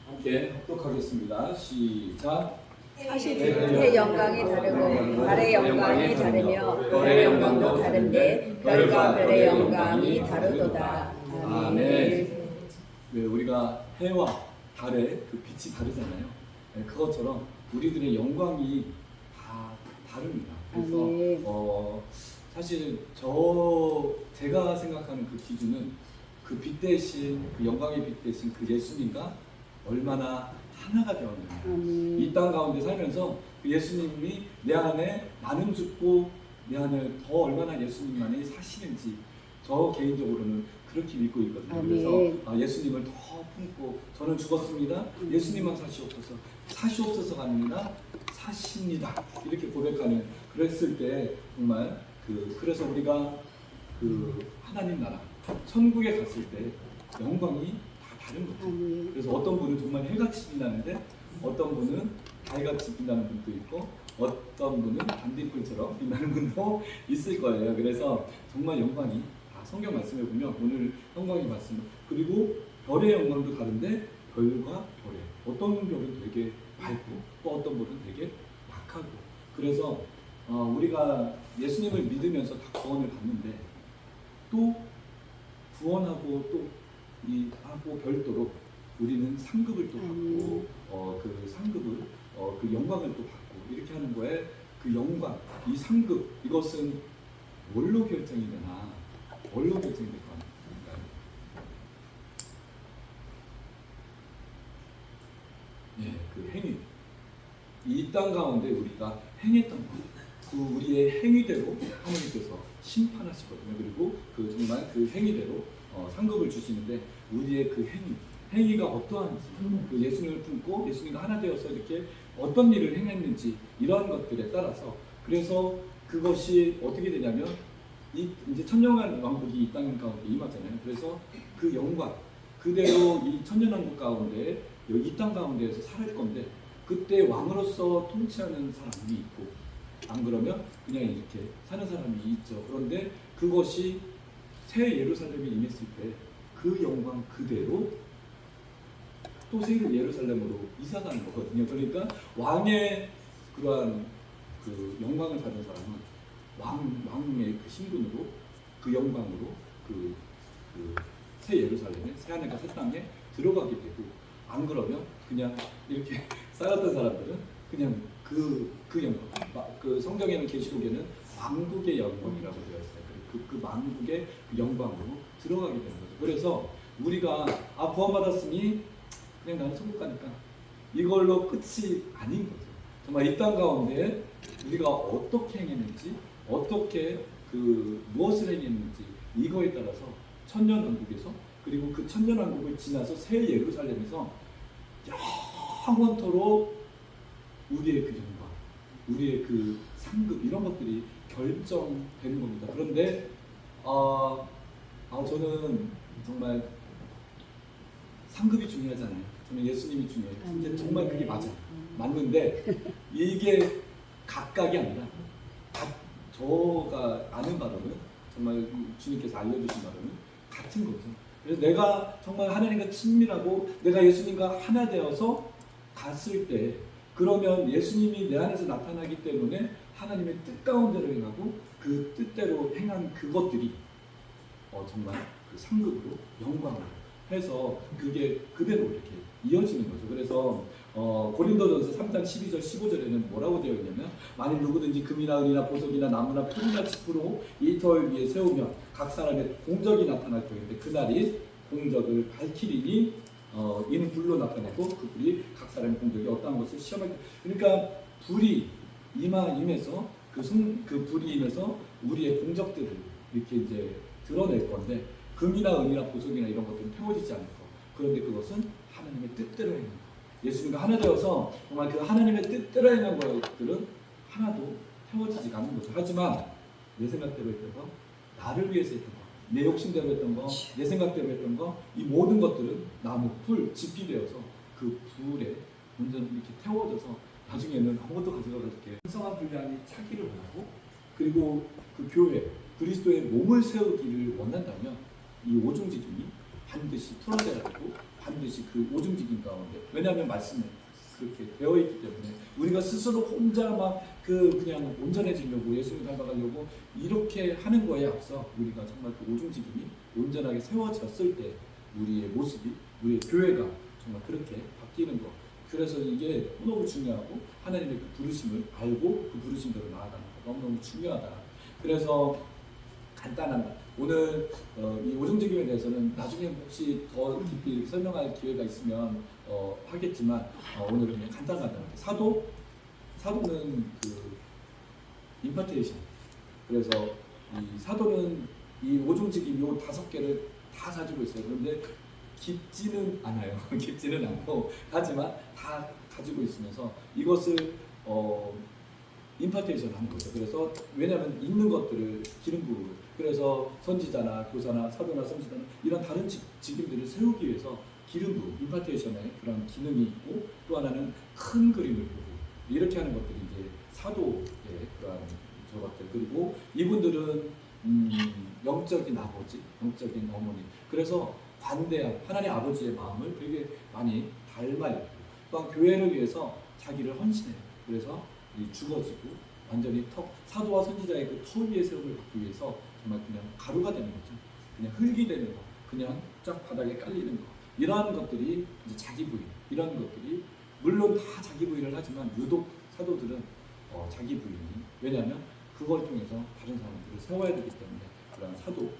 함께 합독하겠습니다. 시작. 사실 해 영광이 다르고 달의 영광이 다르며 별의 영광도 다른데 별과 별의 영광이 다르도다. 아멘. 네, 우리가 해와 달의 그 빛이 다르잖아요. 네, 그것처럼 우리들의 영광이 다 다릅니다. 그래서 사실 제가 생각하는 그 기준은 그 빛 대신 그 영광의 빛 대신 그 예수님과 얼마나 하나가 되었느냐. 이 땅 가운데 살면서 그 예수님이 내 안에 나는 죽고 내 안에 더 얼마나 예수님만이 사시는지 저 개인적으로는 그렇게 믿고 있거든요. 그래서 예수님을 더 품고 저는 죽었습니다. 예수님만 사시옵소서. 사시옵소서가 아닙니다. 사십니다. 이렇게 고백하는 그랬을 때 정말 그래서 우리가 그 하나님 나라 천국에 갔을 때 영광이 다 다른 거죠. 그래서 어떤 분은 정말 해같이 빛나는데 어떤 분은 달같이 빛나는 분도 있고 어떤 분은 반딧불처럼 빛나는 분도 있을 거예요. 그래서 정말 영광이 다 성경 말씀에 보면 오늘 영광의 말씀 그리고 별의 영광도 다른데 별과 별의 어떤 별은 되게 밝고 또 어떤 별은 되게 약하고 그래서 우리가 예수님을 믿으면서 다 구원을 받는데 또 구원하고 또 하고 별도로 우리는 상급을 또 받고 그 상급을 그 영광을 또 받고 이렇게 하는 거에 그 영광 이 상급 이것은 뭘로 결정이 되나 뭘로 결정이 될 것 같나요? 예, 그 행위 이 땅 가운데 우리가 행했던 것 그 우리의 행위대로 하나님께서 심판하시거든요. 그리고 그 정말 그 행위대로 상급을 주시는데 우리의 그 행위가 어떠한지 그 예수님을 품고 예수님과 하나 되어서 이렇게 어떤 일을 행했는지 이러한 것들에 따라서 그래서 그것이 어떻게 되냐면 이제 천년왕 왕국이 이 땅 가운데 임하잖아요. 그래서 그 영광 그대로 이 천년왕국 가운데 이 땅 가운데에서 살 건데 그때 왕으로서 통치하는 사람이 있고 안 그러면 그냥 이렇게 사는 사람이 있죠. 그런데 그것이 새 예루살렘이 임했을 때 그 영광 그대로 또 새 예루살렘으로 이사가는 거거든요. 그러니까 왕의 그러한 그 영광을 받은 사람은 왕의 그 신분으로 그 영광으로 그 새 예루살렘에 새 하늘과 새 땅에 들어가게 되고 안 그러면 그냥 이렇게 살았던 사람들은 그냥 그 영광 그 성경에는 계시록에는 왕국의 영광이라고 되어 있어요. 그 왕국의 영광으로 들어가게 되는 거죠. 그래서 우리가 구원받았으니 그냥 나는 천국 가니까 이걸로 끝이 아닌 거죠. 정말 이 땅 가운데 우리가 어떻게 행했는지 어떻게 무엇을 행했는지 이거에 따라서 천년왕국에서 그리고 그 천년왕국을 지나서 새 예루살렘에서 영원토록 우리의 그 영광, 우리의 그 상급 이런 것들이 결정되는 겁니다. 그런데 저는 정말 상급이 중요하잖아요. 저는 예수님이 중요해요. 근데 정말 그게 맞아요. 맞는데 이게 각각이 아니라 저가 아는 바로는 정말 주님께서 알려주신 바로는 같은 거죠. 그래서 내가 정말 하나님과 친밀하고 내가 예수님과 하나 되어서 갔을 때 그러면 예수님이 내 안에서 나타나기 때문에 하나님의 뜻 가운데로 행하고 그 뜻대로 행한 그것들이 정말 그 상급으로 영광으로 해서 그게 그대로 이렇게 이어지는 거죠. 그래서 고린도전서 3장 12절 15절에는 뭐라고 되어 있냐면 만일 누구든지 금이나 은이나 보석이나 나무나 풀이나 짚으로 이 터 위에 세우면 각 사람의 공적이 나타날 터인데 그날이 공적을 밝히리니 이는 불로 나타내고 그 불이 각 사람의 공적이 어떠한 것을 시험할 때 그러니까 불이 임해서 그 불이 임해서 우리의 공적들을 이렇게 이제 드러낼 건데 금이나 은이나 보석이나 이런 것들은 태워지지 않을 거. 그런데 그것은 하나님의 뜻대로 행한 거. 예수님과 하나 되어서 정말 그 하나님의 뜻대로 행한 것들은 하나도 태워지지 않는 거죠. 하지만 내 생각대로 했던 거, 나를 위해서 했던 거, 내 욕심대로 했던 거, 내 생각대로 했던 거, 이 모든 것들은 나무, 풀, 짚이 되어서 그 불에 완전 이렇게 태워져서 나중에는 아무것도 가져가지 않게 풍성한 분량이 차기를 원하고 그리고 그 교회, 그리스도의 몸을 세우기를 원한다면 이 오중직임이 반드시 풀어져야 되고 반드시 그 오중직임 가운데 왜냐하면 말씀에 그렇게 되어 있기 때문에 우리가 스스로 혼자 막 그냥 온전해지려고 예수님 닮아가려고 이렇게 하는 거에 앞서 우리가 정말 그 오중직임이 온전하게 세워졌을 때 우리의 모습이 우리의 교회가 정말 그렇게 바뀌는 것. 그래서 이게 너무 중요하고 하나님의 그 부르심을 알고 그 부르심대로 나아가는 거 너무너무 중요하다. 그래서 간단한 오늘 이 오중직임에 대해서는 나중에 혹시 더 깊이 설명할 기회가 있으면 하겠지만 오늘은 그냥 간단하게 사도는 그 임파테이션. 그래서 이 사도는 이 오중직임 요 5개를 다 가지고 있어요. 그런데 깊지는 않아요. 깊지는 않고 하지만 다 가지고 있으면서 이것을 임파테이션 하는 거죠. 그래서 왜냐하면 있는 것들을 기름 부음을 그래서 선지자나 교사나 사도나 선지자나 이런 다른 직임들을 세우기 위해서 기름 부음 임파테이션의 그런 기능이 있고 또 하나는 큰 그림을 보고 이렇게 하는 것들이 이제 사도의 그런 저것들 그리고 이분들은 영적인 아버지, 영적인 어머니 그래서 관대한 하나님 아버지의 마음을 되게 많이 닮아요. 또한 교회를 위해서 자기를 헌신해요. 그래서 죽어지고 완전히 사도와 선지자의 그 터 위에 세움을 받기 위해서 정말 그냥 가루가 되는 거죠. 그냥 흙이 되는 거, 그냥 쫙 바닥에 깔리는 거. 이러한 것들이 이제 자기 부인, 이런 것들이 물론 다 자기 부인을 하지만 유독 사도들은 자기 부인이 왜냐하면 그걸 통해서 다른 사람들을 세워야 되기 때문에 그런 사도.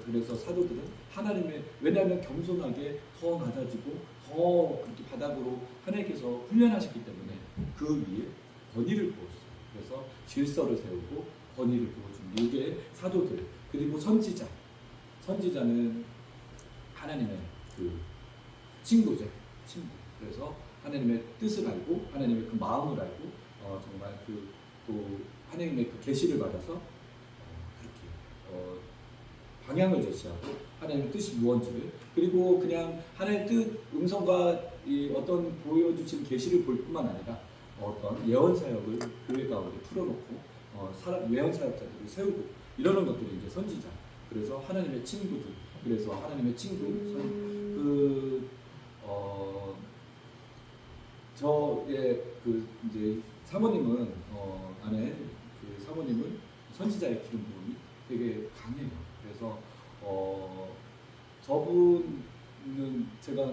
그래서 사도들은 하나님의 왜냐하면 겸손하게 더 낮아지고 더 그렇게 바닥으로 하나님께서 훈련하셨기 때문에 그 위에 권위를 부었어요. 그래서 질서를 세우고 권위를 부어준 이게 사도들 그리고 선지자는 하나님의 그 친구죠. 친구. 그래서 하나님의 뜻을 알고 하나님의 그 마음을 알고 정말 또 하나님의 그 계시를 받아서 그렇게 방향을 제시하고 하나님의 뜻이 무언지를 그리고 그냥 하나님의 뜻 음성과 이 어떤 보여주신 계시를 볼 뿐만 아니라 어떤 예언 사역을 교회 가운데 풀어놓고 예언 사역자들을 세우고 이러는 것들이 이제 선지자. 그래서 하나님의 친구들. 그래서 하나님의 친구. 저의 그 이제 사모님은 아내 그 사모님은 선지자의 기름 부음이 되게 강해요. 그래서 저분은 제가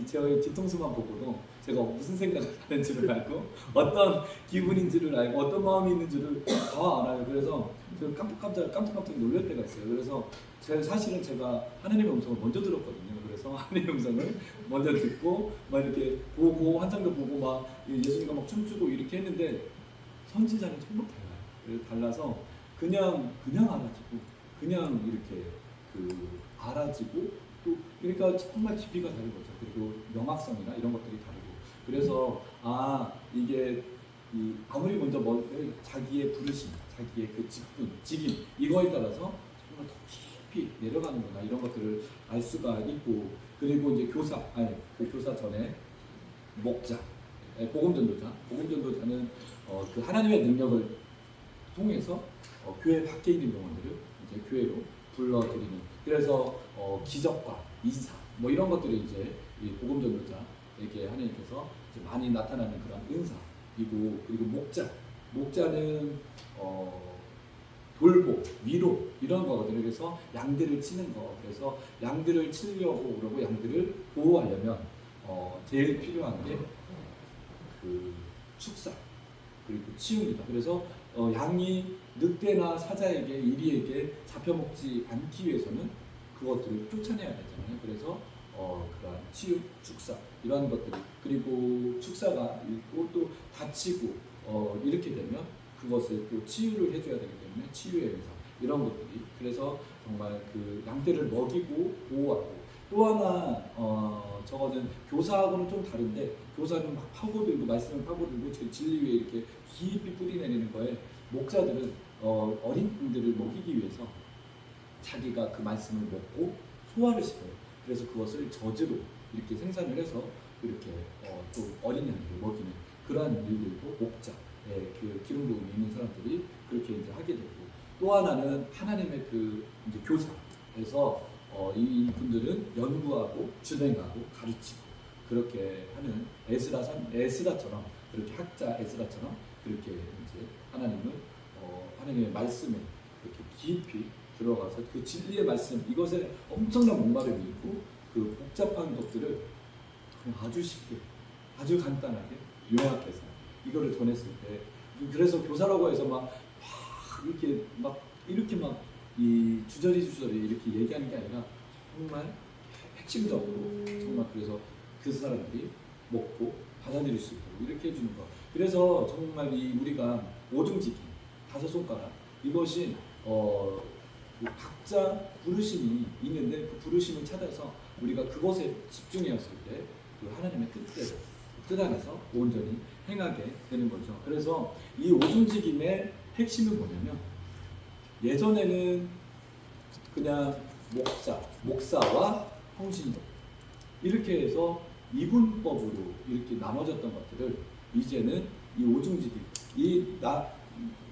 저의 뒤통수만 보고도 제가 무슨 생각을 하는지를 알고 어떤 기분인지를 알고 어떤 마음이 있는지를 다 알아요. 그래서 제가 깜짝깜짝 놀랄 때가 있어요. 그래서 사실은 제가 하나님의 음성을 먼저 들었거든요. 그래서 하나님의 음성을 먼저 듣고 막 이렇게 보고 환상도 보고 막 예수님과 막 춤추고 이렇게 했는데 선지자는 정말 달라요. 그래서 달라서 그냥 알아지고 그냥 이렇게 알아지고 또 그러니까 정말 깊이가 다른 거죠. 그리고 명확성이나 이런 것들이 다르고 그래서 이게 아무리 먼저 자기의 부르심, 자기의 그 직임 이거에 따라서 정말 더 깊이 내려가는구나 이런 것들을 알 수가 있고 그리고 이제 그 교사 전에 목자, 복음전도자는 그 하나님의 능력을 통해서 교회 밖에 있는 영혼들을 이제 교회로 불러들이는 그래서 기적과 이사 뭐 이런 것들이 이제 이 복음전도자에게 하나님께서 이제 많이 나타나는 그런 은사이고 그리고 목자는 돌보 위로 이런 거거든요. 그래서 양들을 치는 거 그래서 양들을 치려고 그러고 양들을 보호하려면 제일 필요한 게 그 축사 그리고 치유입니다. 그래서 양이 늑대나 사자에게 이리에게 잡혀먹지 않기 위해서는 그것들을 쫓아내야 되잖아요. 그래서 그러한 치유, 축사 이런 것들이 그리고 축사가 있고 또 다치고 이렇게 되면 그것을 또 치유를 해줘야 되기 때문에 치유의 은사 이런 것들이 그래서 정말 그 양떼를 먹이고 보호하고 또 하나 저거는 교사하고는 좀 다른데 교사는 막 파고들고 말씀을 파고들고 진리 위에 이렇게 깊이 뿌리내리는 거에 목사들은 어린 꾼들을 먹이기 위해서 자기가 그 말씀을 먹고 소화를 시켜요. 그래서 그것을 저주로 이렇게 생산을 해서 이렇게 또 어린 양들을 먹이는 그러한 일들도 목자, 그 기름 부음이 있는 사람들이 그렇게 이제 하게 되고 또 하나는 하나님의 그 이제 교사에서 이 분들은 연구하고 진행하고 가르치고 그렇게 하는 에스라처럼 그렇게 학자 에스라처럼 그렇게 이제 하나님의 말씀에 이렇게 깊이 들어가서 그 진리의 말씀 이것에 엄청난 목마름이 있고 그 복잡한 것들을 아주 쉽게 아주 간단하게 요약해서 이거를 전했을 때 그래서 교사라고 해서 막 이렇게 막 이 주저리 이렇게 얘기하는 게 아니라 정말 핵심적으로 정말 그래서 그 사람들이 먹고 받아들일 수 있도록 이렇게 해주는 거. 그래서 정말 우리가 오중지기 5손가락 이것이 각자 부르심이 있는데 그 부르심을 찾아서 우리가 그것에 집중하였을 때 그 하나님의 뜻 안에서 온전히 행하게 되는 거죠. 그래서 이 오중직임의 핵심은 뭐냐면 예전에는 그냥 목사와 평신도 이렇게 해서 이분법으로 이렇게 나눠졌던 것들을 이제는 이 오중직임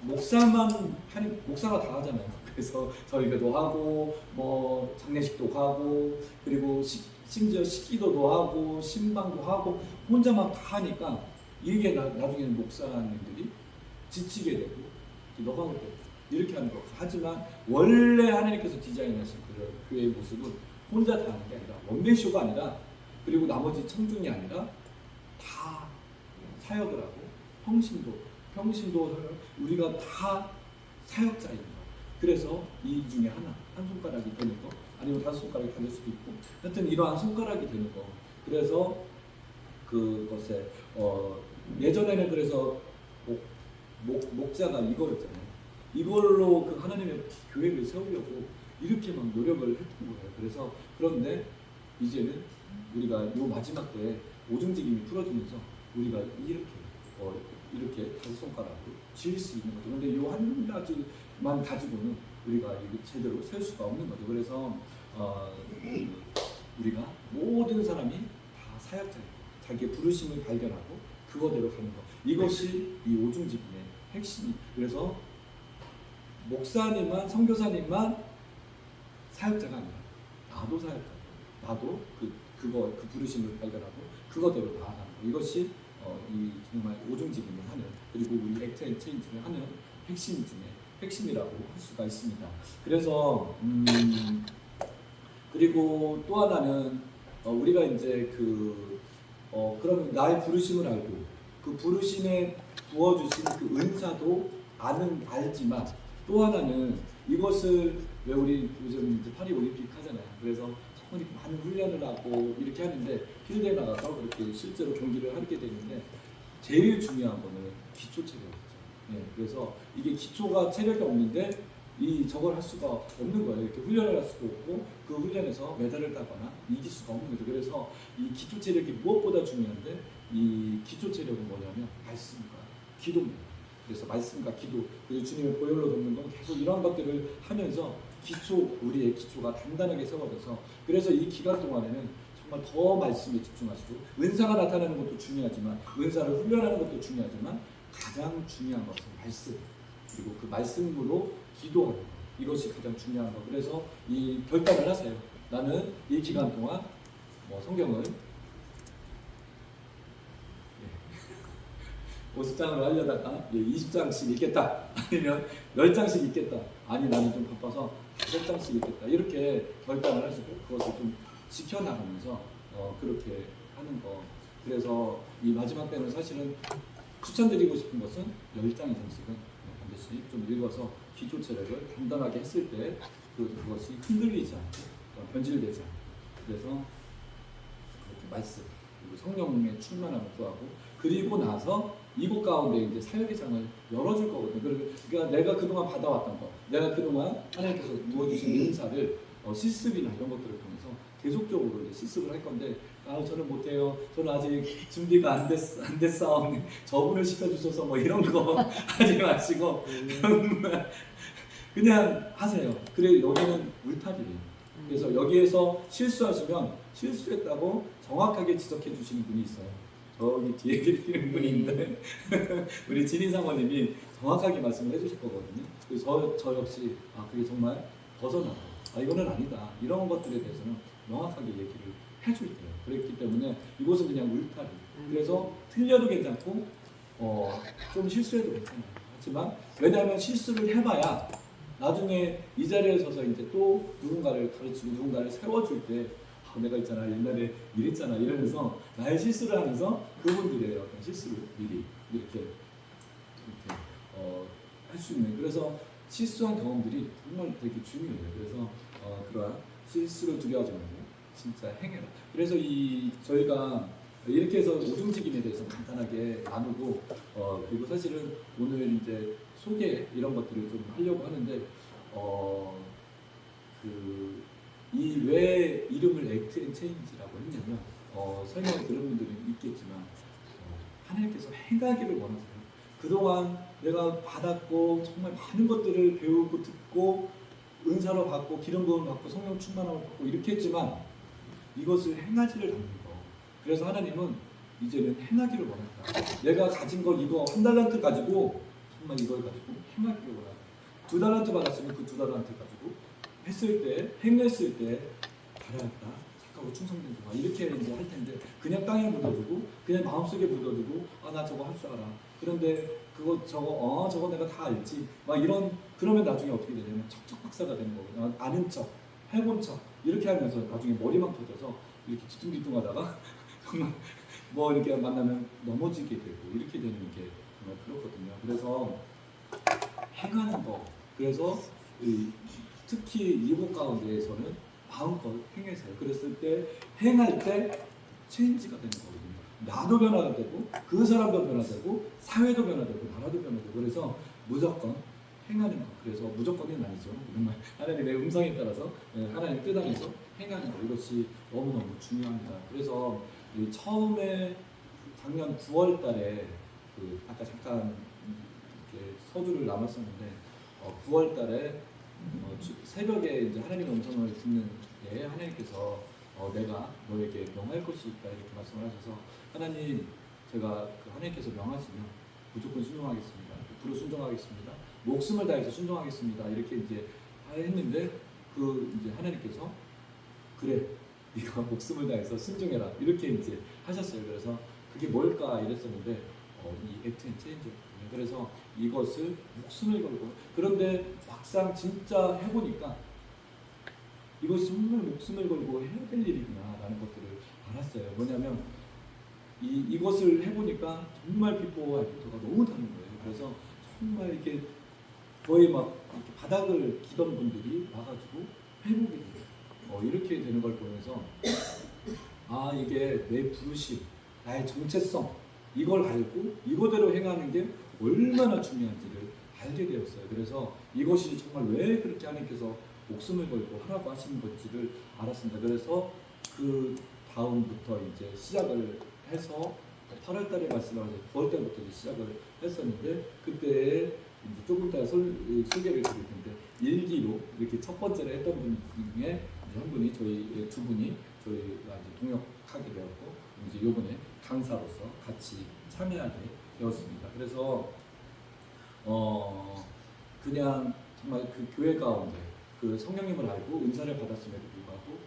목사가 다 하잖아요. 그래서 설교도 하고 뭐 장례식도 가고 그리고 심지어 식기도도 하고 신방도 하고 혼자 막 다 하니까 이게 나중에는 목사님들이 지치게 되고 너가 볼 때 이렇게 하는 거. 하지만 원래 하나님께서 디자인하신 그런 교회의 모습은 혼자 다 하는 게 아니라 원맨쇼가 아니라 그리고 나머지 청중이 아니라 다 사역을 하고 평신도 우리가 다 사역자입니다. 그래서 이 중에 한 손가락이 되는 거 아니면 5손가락이 될 수도 있고 하여튼 이러한 손가락이 되는 거. 그래서 그것에 예전에는 그래서 목자가 이거였잖아요. 이걸로 그 하나님의 교회를 세우려고 이렇게 막 노력을 했던 거예요. 그래서 그런데 이제는 우리가 이 마지막 때 오중직임이 풀어지면서 우리가 이렇게 5손가락으로 지을 수 있는 거죠. 그런데 이 한 가지만 가지고는 우리가 이게 제대로 세울 수가 없는 거죠. 그래서 우리가 모든 사람이 다 사역자예요. 자기의 부르심을 발견하고 그거대로 가는 거. 이것이 이 오중직임의 핵심이. 그래서 목사님만 선교사님만 사역자가 아니라 나도 사역자. 나도 그 부르심을 발견하고 그거대로 나아가는 거. 이것이 이 정말 오중직임을 하는 그리고 우리 액트 앤 체인지를 하는 핵심 중에 핵심이라고 할 수가 있습니다. 그래서 그리고 또 하나는 우리가 이제 그러면 나의 부르심을 알고 그 부르심에 부어주신 그 은사도 알지만 또 하나는 이것을 왜 우리 요즘 이제 파리 올림픽 하잖아요. 그래서 정말 많은 훈련을 하고 이렇게 하는데 필드에 나가서 그렇게 실제로 경기를 하게 되는데 제일 중요한 거는 기초 체력이죠. 네, 그래서 이게 기초가 체력이 없는데 저걸 할 수가 없는 거예요. 이렇게 훈련을 할 수도 없고 그 훈련에서 메달을 따거나 이길 수가 없는 거죠. 그래서 이 기초 체력이 무엇보다 중요한데 이 기초 체력은 뭐냐면 말씀과 기도입니다. 그래서 말씀과 기도 그리고 주님의 보혈로 돕는 건 계속 이러한 것들을 하면서 우리의 기초가 단단하게 세워져서 그래서 이 기간 동안에는 정말 더 말씀에 집중하시고 은사가 나타나는 것도 중요하지만 은사를 훈련하는 것도 중요하지만 가장 중요한 것은 말씀 그리고 그 말씀으로 기도하는 것 이것이 가장 중요한 것. 그래서 이 결단을 하세요. 나는 이 기간 동안 성경을 50장으로 하려다가 20장씩 읽겠다 아니면 10장씩 읽겠다 아니 나는 좀 바빠서 5장씩 읽겠다 이렇게 결단을 하시고 그것을 좀 지켜나가면서 그렇게 하는 거. 그래서 이 마지막 때는 사실은 추천드리고 싶은 것은 10장 이상씩은 반드시 좀 읽어서 기초 체력을 단단하게 했을 때 그것이 흔들리지 않고 변질되지 않고 그래서 그렇게 말씀 그리고 성령의 충만함을 구하고 그리고 나서 이곳 가운데 이제 사역의 장을 열어줄 거거든요. 그러니까 내가 그동안 받아왔던 거, 내가 그동안 하나님께서 부어주신 은사를 실습이나 이런 것들을 통해서 계속적으로 이제 실습을 할 건데, 저는 못해요. 저는 아직 준비가 안 됐어. 저분을 시켜주셔서 뭐 이런 거 하지 마시고 그냥 하세요. 그래 여기는 울타리예요. 그래서 여기에서 실수하시면 실수했다고 정확하게 지적해 주시는 분이 있어요. 저기 뒤에 계시는 분인데 우리 진희 사모님이 정확하게 말씀을 해주실 거거든요. 그래서 저 역시 그게 정말 벗어나고 이거는 아니다. 이런 것들에 대해서는 명확하게 얘기를 해줄 때요. 그렇기 때문에 이것은 그냥 울타리. 그래서 틀려도 괜찮고 좀 실수해도 괜찮아요. 하지만 왜냐하면 실수를 해봐야 나중에 이 자리에 서서 이제 또 누군가를 가르치고 누군가를 세워줄 때 내가 있잖아 옛날에 이랬잖아 이러면서 나의 실수를 하면서 그분들의 어떤 실수를 미리 이렇게 할 수 있는, 그래서 실수한 경험들이 정말 되게 중요해요. 그래서 그러한 실수를 두려워하지 말고 진짜 행해라. 그래서 저희가 이렇게 해서 오중직임에 대해서 간단하게 나누고 그리고 사실은 오늘 이제 소개 이런 것들을 좀 하려고 하는데 이 왜 이름을 액트 앤 체인지라고 했냐면 설명을 들은 분들은 있겠지만 하나님께서 행하기를 원하세요. 그동안 내가 받았고 정말 많은 것들을 배우고 듣고 은사로 받고 기름 부음 받고 성령 충만함을 받고 이렇게 했지만 이것을 행하지를 않는 거. 그래서 하나님은 이제는 행하기를 원한다. 내가 가진 거 이거 1달란트 가지고 정말 이걸 가지고 행하기를 원한다. 2달란트 받았으면 그 2달란트 가지고 했을 때 행했을 때 잘했다. 착하고 충성된 자 이렇게 이제 할 텐데 그냥 땅에 묻어두고 그냥 마음속에 묻어두고 나 저거 할 줄 알아. 그런데 그거 저거 내가 다 알지. 막 그러면 나중에 어떻게 되냐면 척척 박사가 되는 거거든요. 아는 척, 해본 척 이렇게 하면서 나중에 머리만 터져서 이렇게 뒤뚱뒤뚱하다가 정말 뭐 이렇게 만나면 넘어지게 되고 이렇게 되는 게 정말 그렇거든요. 그래서 행하는 거. 그래서 특히 일곱 가운데에서는 마음껏 행해서요. 그랬을 때 행할 때 체인지가 되는 거거든요. 나도 변화가 되고 그 사람도 변화되고 사회도 변화되고 나라도 변화되고 그래서 무조건 행하는 거. 그래서 무조건은 아니죠. 정말 하나님의 음성에 따라서 하나님의 뜻 안에서 행하는 거. 이것이 너무너무 중요합니다. 그래서 처음에 작년 9월 달에 아까 잠깐 이렇게 서두를 남았었는데 9월 달에 새벽에 이제 하나님의 음성을 듣는 때 하나님께서 내가 너에게 명할 것이 있다 이렇게 말씀을 하셔서 하나님 제가 하나님께서 명하시면 무조건 순종하겠습니다. 100% 순종하겠습니다. 목숨을 다해서 순종하겠습니다. 이렇게 이제 했는데 이제 하나님께서 그래 네가 목숨을 다해서 순종해라 이렇게 이제 하셨어요. 그래서 그게 뭘까 이랬었는데 이 액트 앤 체인지였거든요. 그래서 이것을 목숨을 걸고 그런데 막상 진짜 해보니까 이것이 정말 목숨을 걸고 해야 될 일이구나 라는 것들을 알았어요. 뭐냐면 이것을 해보니까 정말 비포와 애프터가 너무 다른 거예요. 그래서 정말 이렇게 거의 막 이렇게 바닥을 기던 분들이 와가지고 회복이 돼요. 이렇게 되는 걸 보면서 이게 내 부르심, 나의 정체성 이걸 알고 이거대로 행하는 게 얼마나 중요한지를 알게 되었어요. 그래서 이것이 정말 왜 그렇게 하나님께서 목숨을 걸고 하라고 하시는 건지를 알았습니다. 그래서 그 다음부터 이제 시작을 해서 8월 달에 말씀하셔서 9월 달부터 시작을 했었는데 그때 이제 조금 이따 소개를 드릴 텐데 일기로 이렇게 첫 번째로 했던 분 중에 한 분이 저희 두 분이 저희가 이제 동역하게 되었고 이제 이번에 강사로서 같이 참여하게 되었습니다. 그래서 그냥 정말 그 교회 가운데 그 성령님을 알고 은사를 받았음에도 불구하고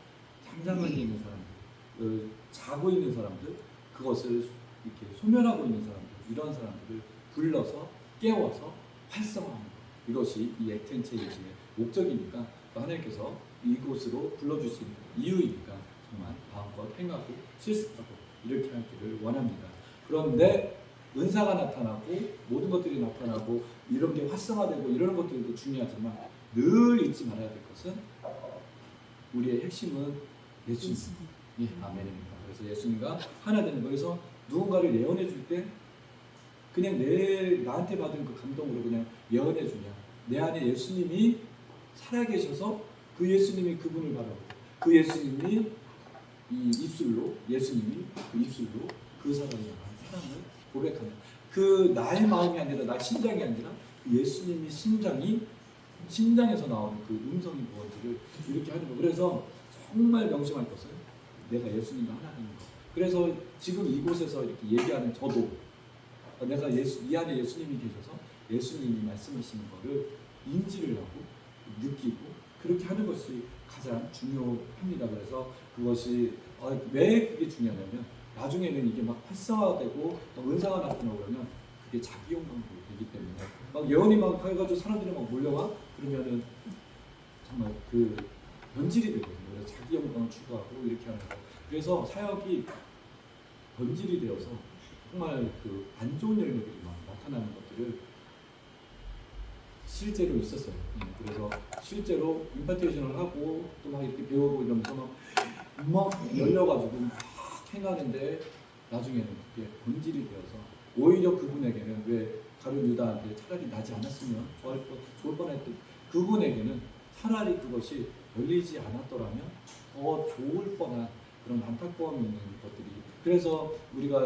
잠잠하게 있는 사람들, 자고 있는 사람들, 그것을 이렇게 소멸하고 있는 사람들, 이런 사람들을 불러서 깨워서 활성화하는 것. 이것이 이 액트 앤 체인지의 목적이니까 하나님께서 이곳으로 불러주신 이유이니까 정말 마음껏 행하고 실습하고 이렇게 하기를 원합니다. 그런데 은사가 나타나고 모든 것들이 나타나고 이런 게 활성화되고 이런 것들도 중요하지만 늘 잊지 말아야 될 것은 우리의 핵심은 예수님. 예, 아멘입니다. 그래서 예수님과 하나 되는 거예요. 그래서 누군가를 예언해 줄 때 그냥 나한테 받은 그 감동으로 그냥 예언해 주냐. 내 안에 예수님이 살아계셔서 그 예수님이 그분을 바라보고 그 예수님이 이 입술로 예수님이 그 입술로 그 사람을 향한 사랑을 고백하는 그 나의 마음이 아니라 나 심장이 아니라 그 예수님이 심장에서 나오는 그 음성이 무엇인지를 이렇게 하는 거. 그래서 정말 명심할 것은 내가 예수님과 하나 되는 거. 그래서 지금 이곳에서 이렇게 얘기하는 저도 내가 이 안에 예수님이 계셔서 예수님이 말씀하시는 거를 인지를 하고 느끼고 그렇게 하는 것이 가장 중요합니다. 그래서 그것이 왜 그게 중요하냐면 나중에는 이게 막 활성화되고 막 은사가 나타나고 그러면 그게 자기 영광으로 되기 때문에 막 예언이 막 해가지고 사람들이 막 몰려와 그러면은 정말 그 변질이 되거든요. 그래서 자기 영광을 추구하고 이렇게 하는 거. 그래서 사역이 변질이 되어서 정말 그 안 좋은 열매들이 막 나타나는 것들을 실제로 있었어요. 그래서 실제로 임파테이션을 하고 또 막 이렇게 배우고 이러면서 막 열려가지고 막 행하는데 나중에는 그게 본질이 되어서 오히려 그분에게는 왜 가룟 유다한테 차라리 나지 않았으면 좋을 뻔했던 그분에게는 차라리 그것이 열리지 않았더라면 더 좋을 뻔한 그런 안타까움이 있는 것들이 그래서 우리가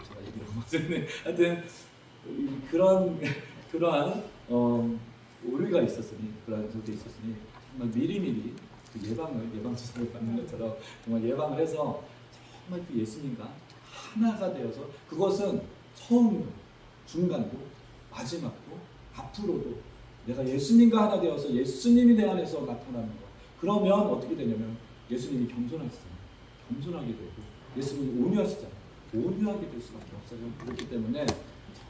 제가 얘기를 못했네. 하여튼 그러한 오류가 있었으니 그러한 적이 있었으니 정말 미리미리 그 예방주사를 받는 것처럼 정말 예방을 해서 정말 그 예수님과 하나가 되어서 그것은 처음도 중간도 마지막도 앞으로도 내가 예수님과 하나 되어서 예수님이 내 안에서 나타나는 것 그러면 어떻게 되냐면 예수님이 겸손하시잖아요. 겸손하게 되고 예수님이 온유하시잖아요. 온유하게 될 수밖에 없어요. 그렇기 때문에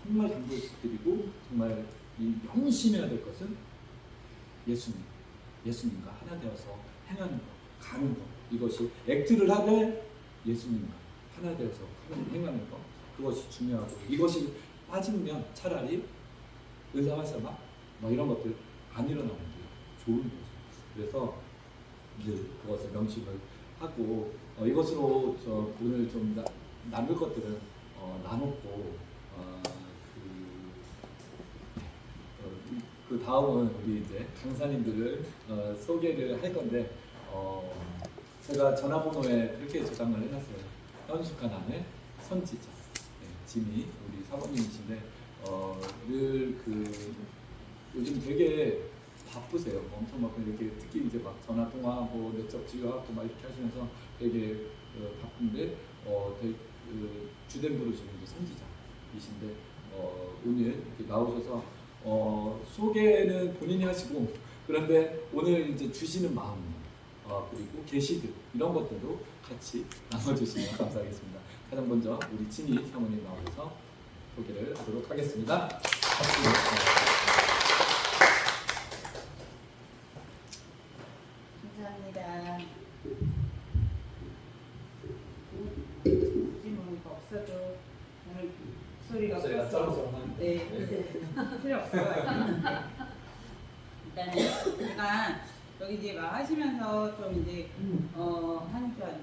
정말 당부드리고 정말 이 명심해야 될 것은 예수님과 하나 되어서 행하는 것, 가는 것 이것이 액트를 하되 예수님과 하나 되어서 행하는 것 그것이 중요하고 이것이 빠지면 차라리 의사활성화 뭐 이런 것들 안 일어나는 게 좋은 거죠. 그래서 이제 그것을 명심을 하고 이것으로 오늘 좀 나눌 것들은 나눴고 그 다음은 우리 이제 강사님들을 소개를 할 건데 제가 전화번호에 그렇게 저장을 해놨어요. 현숙한 안에 선지자 지미 우리 사모님이신데 늘 요즘 되게 바쁘세요. 엄청 막 이렇게 특히 이제 막 전화 통화하고 내적 치료하고 막 이렇게 하시면서 되게 바쁜데 주된 부르시는 선지자이신데 오늘 이렇게 나오셔서 소개는 본인이 하시고 그런데 오늘 이제 주시는 마음 그리고 계시들 이런 것들도 같이 나눠주시면 감사하겠습니다. 가장 먼저 우리 진희 사모님 나오셔서 소개를 하도록 하겠습니다. 감사합니다. 웃지는 없어도 오늘 소리가 쩌렁쩌렁한 네, 필요 없어요. 일단은 제가 여기 이제 막 하시면서 좀 이제 한 3주가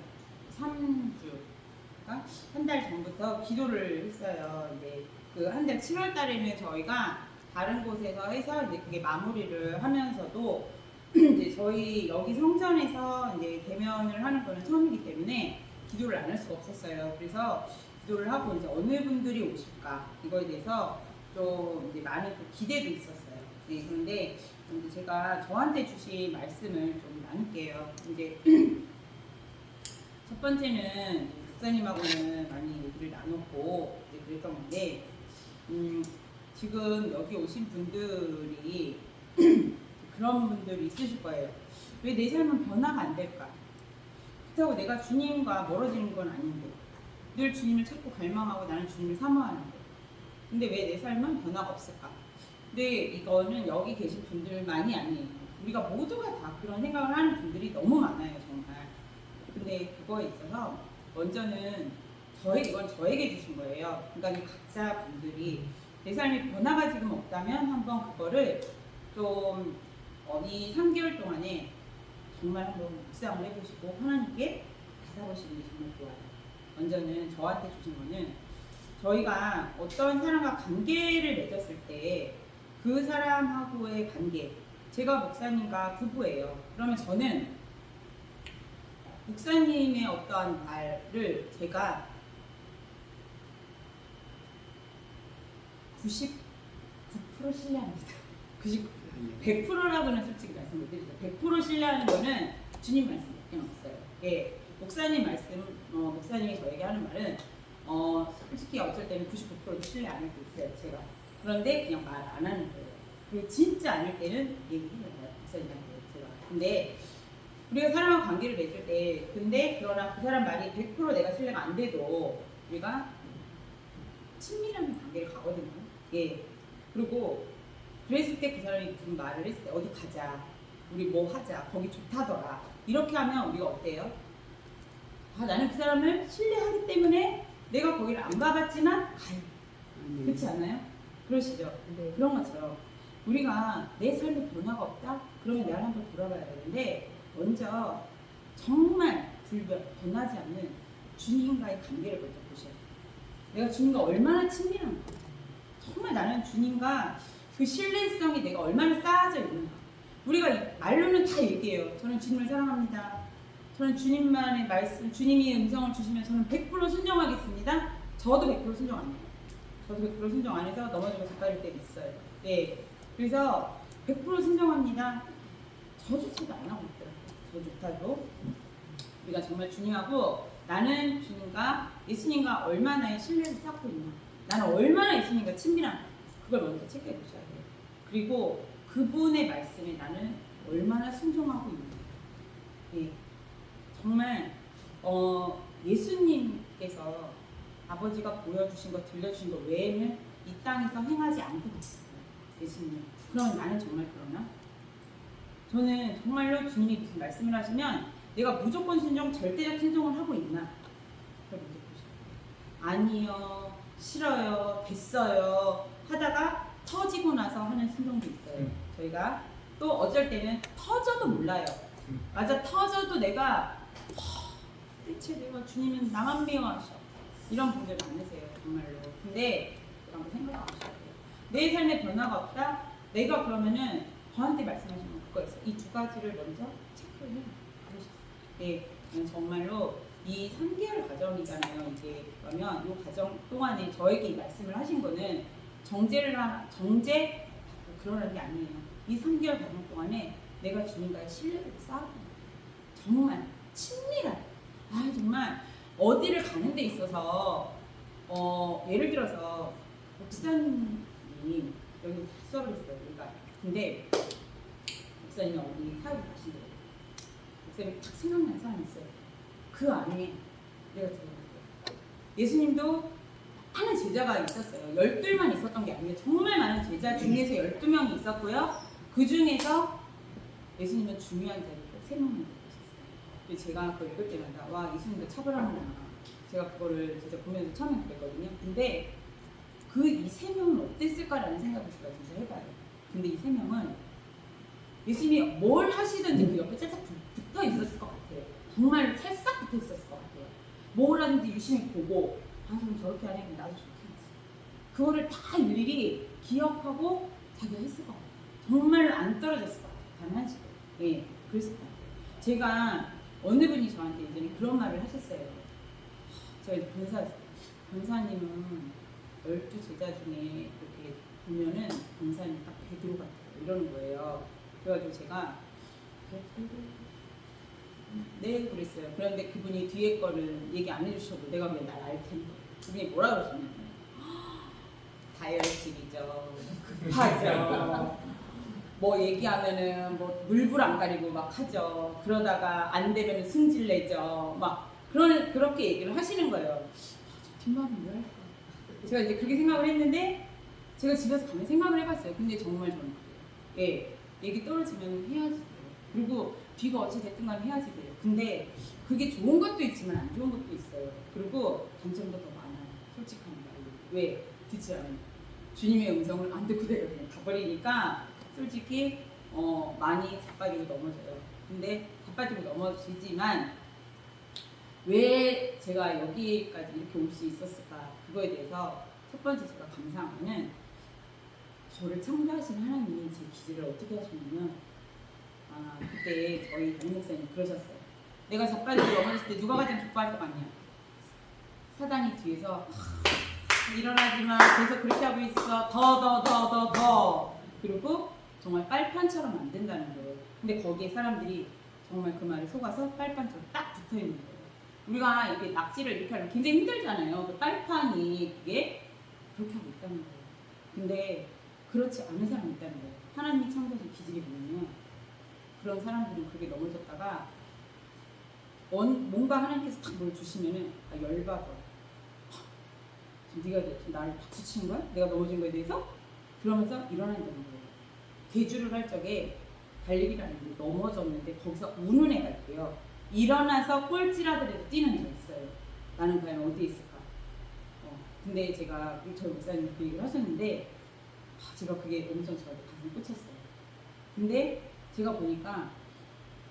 한 달 전부터 기도를 했어요. 이제 그 한 달 7월 달에는 저희가 다른 곳에서 해서 이제 그게 마무리를 하면서도 이제 저희 여기 성전에서 이제 대면을 하는 거는 처음이기 때문에 기도를 안 할 수가 없었어요. 그래서 기도를 하고 이제 어느 분들이 오실까 이거에 대해서 좀 이제 많은 또 기대도 있었어요. 네, 그런데 이제 제가 저한테 주신 말씀을 좀 나눌게요. 이제 첫 번째는 목사님하고는 많이 얘기를 나눴고 이제 그랬던 건데 지금 여기 오신 분들이 그런 분들이 있으실 거예요. 왜 내 삶은 변화가 안 될까? 그렇다고 내가 주님과 멀어지는 건 아닌데 늘 주님을 찾고 갈망하고 나는 주님을 사모하는데 근데 왜 내 삶은 변화가 없을까? 근데 이거는 여기 계신 분들만이 아니에요. 우리가 모두가 다 그런 생각을 하는 분들이 너무 많아요, 정말. 근데 그거에 있어서 먼저는 이건 저에게 주신 거예요. 그러니까 이 각자 분들이 내 삶에 변화가 지금 없다면 한번 그거를 좀 이 3개월 동안에 정말 한번 묵상을 해보시고 하나님께 받아보시는 게 정말 좋아요. 먼저는 저한테 주신 거는 저희가 어떤 사람과 관계를 맺었을 때 그 사람하고의 관계 제가 목사님과 부부예요. 그러면 저는 목사님의 어떠한 말을 제가 99% 신뢰합니다. 100%라고는 솔직히 말씀 못 드리죠. 100% 신뢰하는 거는 주님 말씀밖에 없어요. 예, 목사님 말씀, 목사님이 저에게 하는 말은 솔직히 어쩔 때는 99%도 신뢰 안 할 때 있어요, 제가. 그런데 그냥 말 안 하는 거예요. 그리고 진짜 아닐 때는 얘기해요. 목사님한테 제가. 근데 우리가 사람과 관계를 맺을 때 근데 그러나 그 사람 말이 100% 내가 신뢰가 안 돼도 우리가 친밀한 관계를 가거든요. 예. 그리고 그랬을 때 그 사람이 무슨 말을 했을 때 어디 가자, 우리 뭐 하자, 거기 좋다더라. 이렇게 하면 우리가 어때요? 아, 나는 그 사람을 신뢰하기 때문에 내가 거기를 안 가봤지만 가요. 그렇지 않아요? 그러시죠? 네. 그런 것처럼 우리가 내 삶에 변화가 없다? 그러면 나를 한번 돌아봐야 되는데 먼저 정말 변하지 않는 주님과의 관계를 먼저 보셔야 돼요. 내가 주님과 얼마나 친밀한가. 정말 나는 주님과 그 신뢰성이 내가 얼마나 쌓아져 있는가. 우리가 말로는 다 얘기해요. 저는 주님을 사랑합니다. 저는 주님만의 말씀, 주님이 음성을 주시면 저는 100% 순종하겠습니다. 저도 100% 순종 안 해요. 저도 100% 순종 안 해서 넘어지고 자빠질 때 있어요. 네. 그래서 100% 순종합니다. 저조차도 안 하고 있더라고요. 저조차도. 우리가 정말 주님하고 나는 주님과 예수님과 얼마나의 신뢰를 쌓고 있나. 나는 얼마나 예수님과 친밀한가. 그걸 먼저 체크해 보셔야 돼요. 그리고 그분의 말씀에 나는 얼마나 순종하고 있는가. 예. 정말 예수님께서 아버지가 보여주신 것, 들려주신 것 외에는 이 땅에서 행하지 않고 있어요. 예수님. 그럼 나는 정말 그러나? 저는 정말로 주님이 무슨 말씀을 하시면 내가 무조건 순종, 절대적 순종을 하고 있나? 그걸 먼저 보셔요. 아니요, 싫어요, 됐어요 하다가 터지고 나서 하는 순종도 있어요. 저희가 또 어쩔 때는 터져도 몰라요. 맞아, 터져도 내가 대체 내가 주님은 나만 미워하셔. 이런 분들 많으세요, 정말로. 근데 한번 생각해 보셔야 돼요. 내 삶에 변화가 없다? 내가 그러면은 저한테 말씀하시는 건 그거였어요. 이 두 가지를 먼저 체크를 해요. 네, 정말로 이 3개월 과정이잖아요. 이제 그러면 이 과정 동안에 저에게 이 말씀을 하신 거는 정죄 그러는 게 아니에요. 이 3개월 과정 동안에 내가 주님과의 신뢰를 쌓고 정말 친밀한 정말 어디를 가는 데 있어서 예를 들어서 목사님이 여기 수업을 했어요. 그러니까 근데 목사님이 어디 사역을 가신대요. 목사님이 딱 생각나는 사람이 있어요. 그 안에 내가 들어갔어요. 예수님도 많은 제자가 있었어요. 12만 있었던 게 아니에요. 정말 많은 제자 중에서 12명이 있었고요. 그 중에서 예수님은 중요한 자리에 3명이 있었어요. 제가 그걸 읽을 때마다 와, 예수님도 차별하는구나. 제가 그거를 진짜 보면서 처음에 그랬거든요. 근데 그 이 3명은 어땠을까라는 생각을 제가 진짜 해봐요. 근데 이 3명은 예수님이 뭘 하시든지 그 옆에 살짝 붙어 있었을 것 같아요. 정말 살짝 붙어 있었을 것 같아요. 뭘 하든지 유심히 보고 좀 저렇게 하니까 나도 저렇게 하지. 그거를 다 일일이 기억하고 자기가 했을 것 같아요. 정말 안 떨어졌을 것 같아요. 단 한 시간. 예, 그랬을 것 같아요. 제가 어느 분이 저한테 예전에 그런 말을 하셨어요. 저희 권사님은 12제자 중에 이렇게 보면은 권사님 딱 베드로 같아요. 이러는 거예요. 그래가지고 제가 네, 그랬어요. 그런데 그분이 뒤에 거를 얘기 안 해주셔도 내가 그냥 날 알 텐데. 그분이 뭐라 그러셨냐면 다혈질이죠. 급하죠. 뭐 얘기하면은 뭐 물불 안 가리고 막 하죠. 그러다가 안 되면은 승질내죠. 막 그렇게 얘기를 하시는 거예요. 저 뒷말은 왜 할까? 제가 이제 그렇게 생각을 했는데 제가 집에서 가만히 생각을 해봤어요. 근데 정말 저는 그래요. 예, 얘기 떨어지면 헤어지고요. 그리고 뒤가 어찌 됐든 간에 헤어지고요. 근데 그게 좋은 것도 있지만 안 좋은 것도 있어요. 그리고 단점도 더 많아요. 솔직한 말로. 왜? 듣지 않아요. 주님의 음성을 안 듣고 내가 그냥 가버리니까 솔직히 많이 자빠지고 넘어져요. 근데 자빠지고 넘어지지만 왜 제가 여기까지 이렇게 올 수 있었을까? 그거에 대해서 첫 번째 제가 감사한 거는 저를 창조하신 하나님이 제 기질을 어떻게 하셨냐면 그때 저희 담임 목사님 그러셨어요. 내가 자빠지고 넘어졌을 때 누가 가장 기뻐할 것 같냐? 사단이 뒤에서 일어나지 마. 계속 그렇게 하고 있어. 더. 그리고 정말 빨판처럼 안 된다는 거예요. 근데 거기에 사람들이 정말 그 말에 속아서 빨판처럼 딱 붙어 있는 거예요. 우리가 이렇게 낙지를 이렇게 하면 굉장히 힘들잖아요. 그 빨판이 그게 그렇게 하고 있다는 거예요. 근데 그렇지 않은 사람이 있다는 거예요. 하나님이 창조하신 기질이 뭐냐면 그런 사람들은 그렇게 넘어졌다가 뭔가 하나님께서 딱 뭘 주시면은 열받아. 지금 네가 지금 나를 박수 치는 거야? 내가 넘어진 거에 대해서? 그러면서 일어난다는 거예요. 대주를 할 적에 달리기라는 게 넘어졌는데 거기서 우는 애가 있고요. 일어나서 꼴찌라더라도 뛰는 애가 있어요. 나는 과연 어디에 있을까? 근데 제가 저희 목사님 그 얘기를 하셨는데 제가 그게 엄청 저한테 가슴에 꽂혔어요. 근데 제가 보니까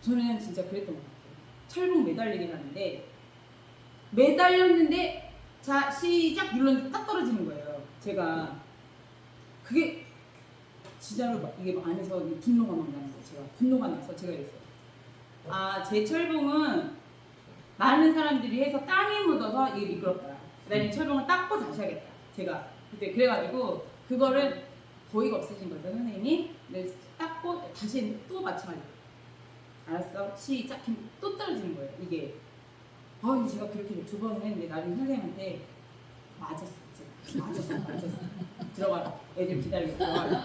저는 진짜 그랬던 것 같아요. 철봉 매달리기 하는데 매달렸는데 자 시작 눌렀는데 딱 떨어지는 거예요. 제가 그게 진짜로 막 이게 막 안에서 분노가 막 나는 거예요. 제가 분노가 나서 제가 이랬어요. 제 철봉은 많은 사람들이 해서 땀이 묻어서 이게 미끄럽다. 그다음에 철봉을 닦고 다시 하겠다. 제가 그때 그래가지고 그거를 거의가 없으신 거죠 선생님이. 근데 닦고 다시 또 마찬가지. 알았어 시작 또 떨어지는 거예요. 이게 근데 제가 그렇게 2번을 했는데 나중에 선생님한테 맞았어. 들어가라. 애들 기다리고 들어가라.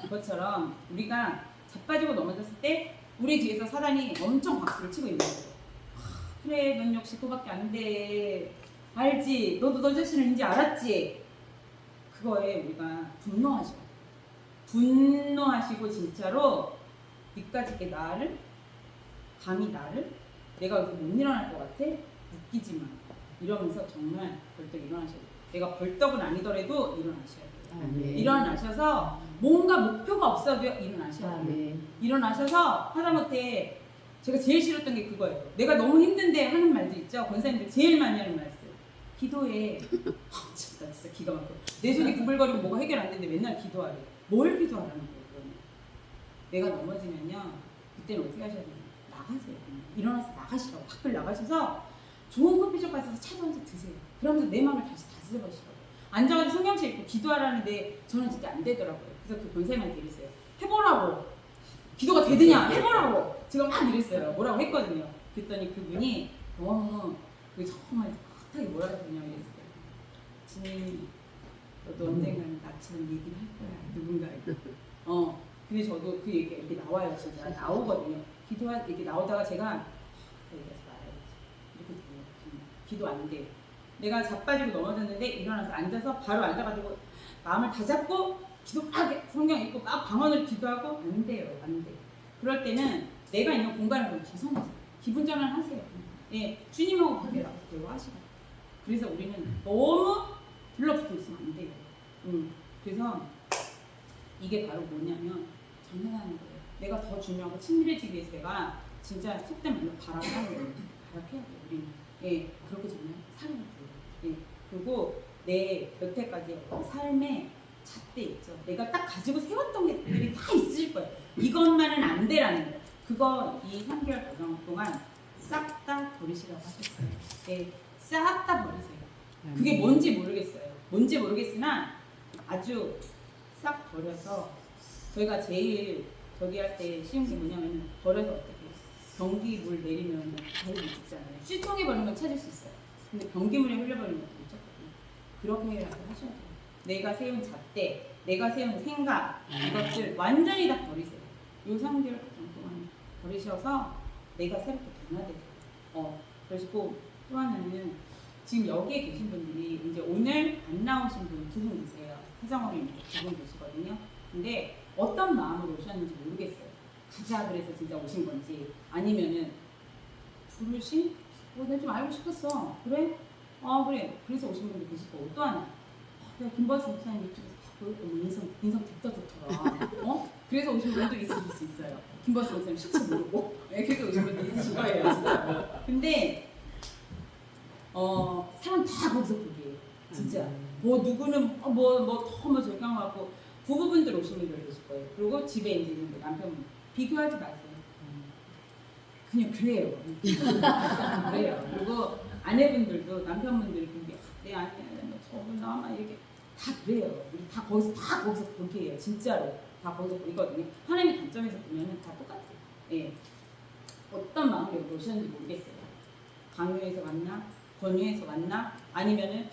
그것처럼 우리가 자빠지고 넘어졌을 때 우리 뒤에서 사단이 엄청 박수를 치고 있는 거예요. 그래 넌 역시 그거밖에 안 돼. 알지? 너도 너 자신을 이제 알았지? 그거에 우리가 분노하시고 진짜로 니까짓 나를 감히 나를 내가 여기서 못 일어날 것 같아? 웃기지 마. 이러면서 정말 벌떡 일어나셔야 돼요. 내가 벌떡은 아니더라도 일어나셔야 돼요. 네. 일어나셔서 뭔가 목표가 없어도 일어나셔야 돼요. 네. 일어나셔서 하다못해 제가 제일 싫었던 게 그거예요. 내가 너무 힘든데 하는 말도 있죠. 권사님들 제일 많이 하는 말씀. 기도해. 진짜 기가 막혀. 내 손이 구불거리고 뭐가 해결 안 되는데 맨날 기도하래. 뭘 기도하라는 거예요, 그러면. 내가 넘어지면요. 그때는 어떻게 하셔야 돼요? 나가세요. 일어나서 나가시라고. 밖을 나가셔서 좋은 커피숍 가서 차도 한잔 드세요. 그러면서 내 마음을 다시 다스려보시라고. 앉아가지고 성경책 읽고 기도하라는데 저는 진짜 안 되더라고요. 그래서 그 권사님한테 이랬어요. 해보라고. 기도가 되느냐? 해보라고. 제가 막 이랬어요. 뭐라고 했거든요. 그랬더니 그분이 너무 정말 깍하게 뭐라고 했냐고 이랬어요. 주님, 너도 언젠가는 나처럼 얘기를 할 거야. 누군가에게. 근데 저도 그 얘기가 이렇게 나와요. 진짜 나오거든요. 이렇게 나오다가 제가 얘기하지 말아야지. 이렇게 돼요. 기도 안 돼. 내가 자빠지고 넘어졌는데 일어나서 앉아서 바로 앉아가지고 마음을 다 잡고 기도 막 성경 읽고 막 방언을 기도하고 안 돼요. 안 돼. 그럴 때는 내가 있는 공간을 좀 벗어나세요. 기분 전환하세요. 예, 주님하고 밖에 나가서 대화하시라. 그래서 우리는 너무 들러붙어 있으면 안 돼요. 그래서 이게 바로 뭐냐면 전환하는 거예요. 내가 더 중요하고 친밀해지기 위해서 내가 진짜 속된 말로 발악하는 거예요. 발악해야 돼요. 우리는. 예, 그렇게 정말 살아야 돼요. 예, 그리고 내 여태까지 삶의 잣대 있죠. 내가 딱 가지고 세웠던 것들이 다 있을 거예요. 이것만은 안 돼라는 거예요. 그거 이 3개월 과정 동안 싹 다 버리시라고 하셨어요. 예, 싹 다 버리세요. 그게 뭔지 모르겠어요. 뭔지 모르겠으나 아주 싹 버려서 저희가 제일 저기 할 때 쉬운 게 뭐냐면 버려서 어떻게 변기물 내리면 거의 못 찍잖아요. 시청해 버리는 건 찾을 수 있어요. 근데 변기물에 흘려버리는 것도 못 찾거든요. 그렇게라도 하셔야 돼요. 내가 세운 잣대, 내가 세운 생각 이것들 완전히 다 버리세요. 요 3개월 동안 버리셔서 내가 새롭게 변화되세요. 그리고 또 하나는 지금 여기에 계신 분들이 이제 오늘 안 나오신 분 2분 계세요. 회장님이 2분 계시거든요. 근데 어떤 마음으로 오셨는지 모르겠어요. 가자 그래서 진짜 오신 건지 아니면은 부르신? 내가 좀 알고 싶었어. 그래? 그래. 그래서 오신 분도 계실 거고 또 하나. 내가 김버스 목사님 유튜브에서 봤고 인성 듣다 좋더라. 그래서 오신 분도 있으실 수 있어요. 김버스 목사님 실체 모르고. 그래서 오신 분도 있으실 거예요. 진짜. 근데 사람 다 거기서 보기에요. 진짜. 뭐 누구는 뭐 절강하고 부부분들 오신 분들 계실 거예요. 그리고 집에 이제 남편분 비교하지 마세요. 그냥 그래요. 그래요. 그리고 아내분들도 남편분들이 그게 내 아내야 저분 나만 이렇게 다 그래요. 우리 다 거기서 보기에요. 진짜로 다 거기서 보이거든요. 하나님의 관점에서 보면은 다 똑같아요. 예. 어떤 마음으로 여기 오셨는지 모르겠어요. 강요해서 왔나? 권유해서 왔나? 아니면은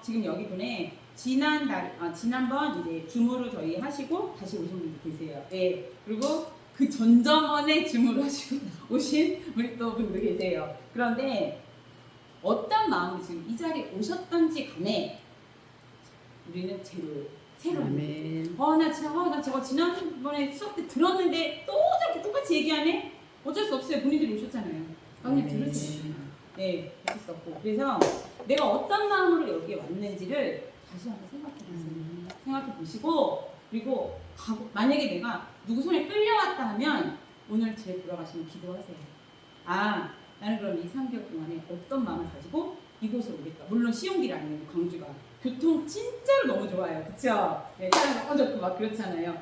지금 여기 분에 지난번 이제 줌으로 저희 하시고 다시 오신 분도 계세요. 예. 그리고 그 전전원에 주문하시고 오신 우리 또 분도 계세요. 그런데 어떤 마음으로 지금 이 자리에 오셨던지 간에 우리는 새로 아멘. 나 저거 지난번에 수업 때 들었는데 또 저렇게 똑같이 얘기하네? 어쩔 수 없어요. 본인들이 오셨잖아요. 그냥 들으세요. 네, 어쩔 수 없고. 그래서 내가 어떤 마음으로 여기에 왔는지를 다시 한번 생각해 보세요. 생각해 보시고, 그리고 만약에 내가 누구 손에 끌려왔다 하면 오늘 집에 돌아가시면 기도하세요. 아, 나는 그럼 이 3개월 동안에 어떤 마음을 가지고 이곳에 오겠다. 물론 쉬운 길 아니에요, 광주가. 교통 진짜로 너무 좋아요. 그쵸? 네, 차량 너무 좋고 막 그렇잖아요.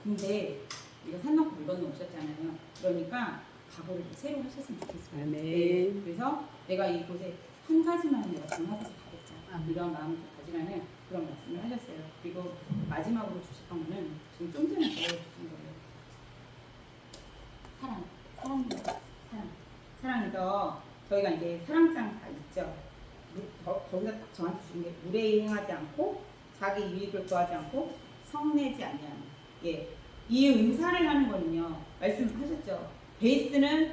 근데 우리가 산 넘고 물 건너 오셨잖아요. 그러니까 각오를 새로 하셨으면 좋겠어요. 아멘. 네, 그래서 내가 이곳에 한 가지만 내가 전하고서 가겠다. 이런 마음을 좀 가지라는 그런 말씀을 하셨어요. 그리고 마지막으로 주셨던 거는 지금 좀 전에 주신 거예요. 사랑에서 저희가 이제 사랑장 다 있죠. 거기서 딱 저한테 주신 게 무례히 행하지 않고 자기 유익을 구하지 않고 성내지 아니하는. 예, 이 은사를 하는 거는요. 말씀하셨죠. 베이스는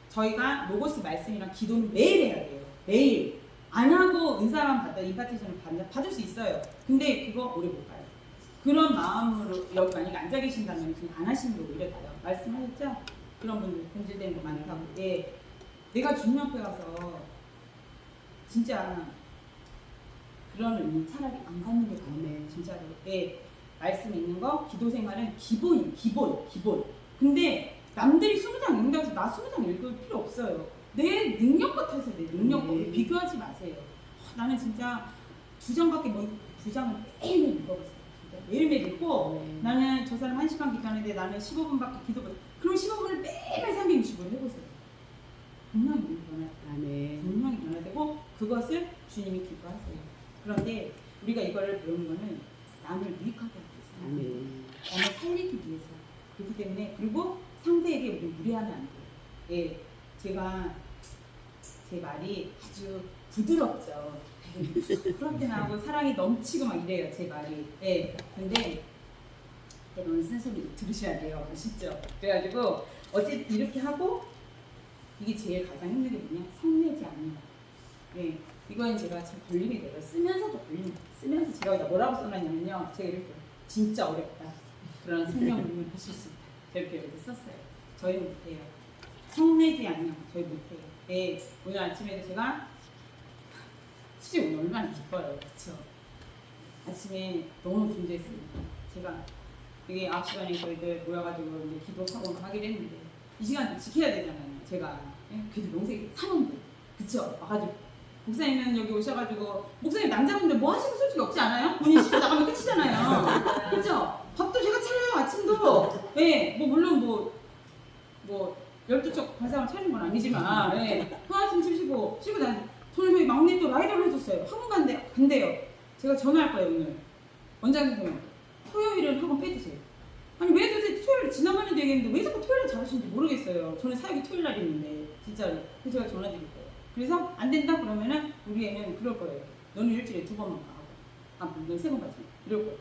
저희가 로고스 말씀이랑 기도는 매일 해야 돼요. 매일 안 하고 은사만 받아 임파테이션을 받을 수 있어요. 근데 그거 오래 못 가요. 그런 마음으로 여기 만약에 앉아 계신다면 지금 안 하시는 게 오히려 나요. 말씀하셨죠? 그런 분들 본질된 거 많다고. 예, 내가 중학교 가서 진짜 그런 의미 차라리 안 갖는 게 나아요. 진짜로. 예, 말씀 있는 거 기도 생활은 기본. 근데 남들이 20장 읽는다고 해서 나 20장 읽을 필요 없어요. 내 능력 같아서 내 능력 비교하지 마세요. 나는 진짜 2장밖에 못 2장을 매일매일 읽어봤어요. 진짜 매일매일 읽고 나는 저 사람 1시간 기도하는데 나는 15분밖에 기도 못. 그럼 15분을 매일 365일 해보세요. 분명히 분명히 변화되고 그것을 주님이 기뻐하세요. 그런데 우리가 이거를 배우는 거는 남을 유익하게 하기 위해서, 남을 살리기 위해서. 그렇기 때문에 그리고 상대에게 우리 무례하면 안 돼요. 예, 제 말이 아주 부드럽죠. 그렇게 나하고 사랑이 넘치고 막 이래요, 제 말이. 예, 근데 여러분 쓴소리 들으셔야 돼요. 아시죠? 그래가지고 어제 이렇게 하고 이게 제일 가장 힘든 게 뭐냐? 성내지 않는다. 예, 이건 제가 참 걸림이 돼요. 쓰면서도 걸립니다. 쓰면서 제가 여기다 뭐라고 써놨냐면요. 제가 이렇게 진짜 어렵다. 그런 생명을 하실 수 있다. 이렇게 썼어요. 저희 못해요. 성내지 않으면 저희 못해요. 네, 오늘 아침에도 제가 솔직히 오늘 얼마나 기뻐요. 그쵸? 아침에 너무 분주했습니다. 제가 이게 9시간에 저희들 모여가지고 이제 기도하고 하기로 했는데 이 시간 지켜야 되잖아요. 제가 그래도 명색이 사원들 그쵸? 와가지고 목사님은 여기 오셔가지고 목사님 남자분들 뭐 하시고 솔직히 없지 않아요? 본인 시간 나가면 끝이잖아요. 그쵸? 밥도 제가 차려요. 아침도. 네, 뭐 물론 뭐 12쪽 발상을 차리는 건 아니지만 아침 쉬고 저는 저희 막내 또 라이더를 해줬어요. 학원 간대요. 제가 전화할 거예요 오늘. 원장님 보면 토요일은 학원 빼주세요. 아니 왜 도대체 토요일 지나가는 얘기했는데 왜 자꾸 토요일에 잡으시는지 모르겠어요. 저는 사역이 토요일 날이 있는데 진짜로. 그래서 제가 전화 드릴 거예요. 그래서 안 된다 그러면은 우리 애는 그럴 거예요. 너는 일주일에 2번만 가고 넌 3번 가지. 이럴 거예요.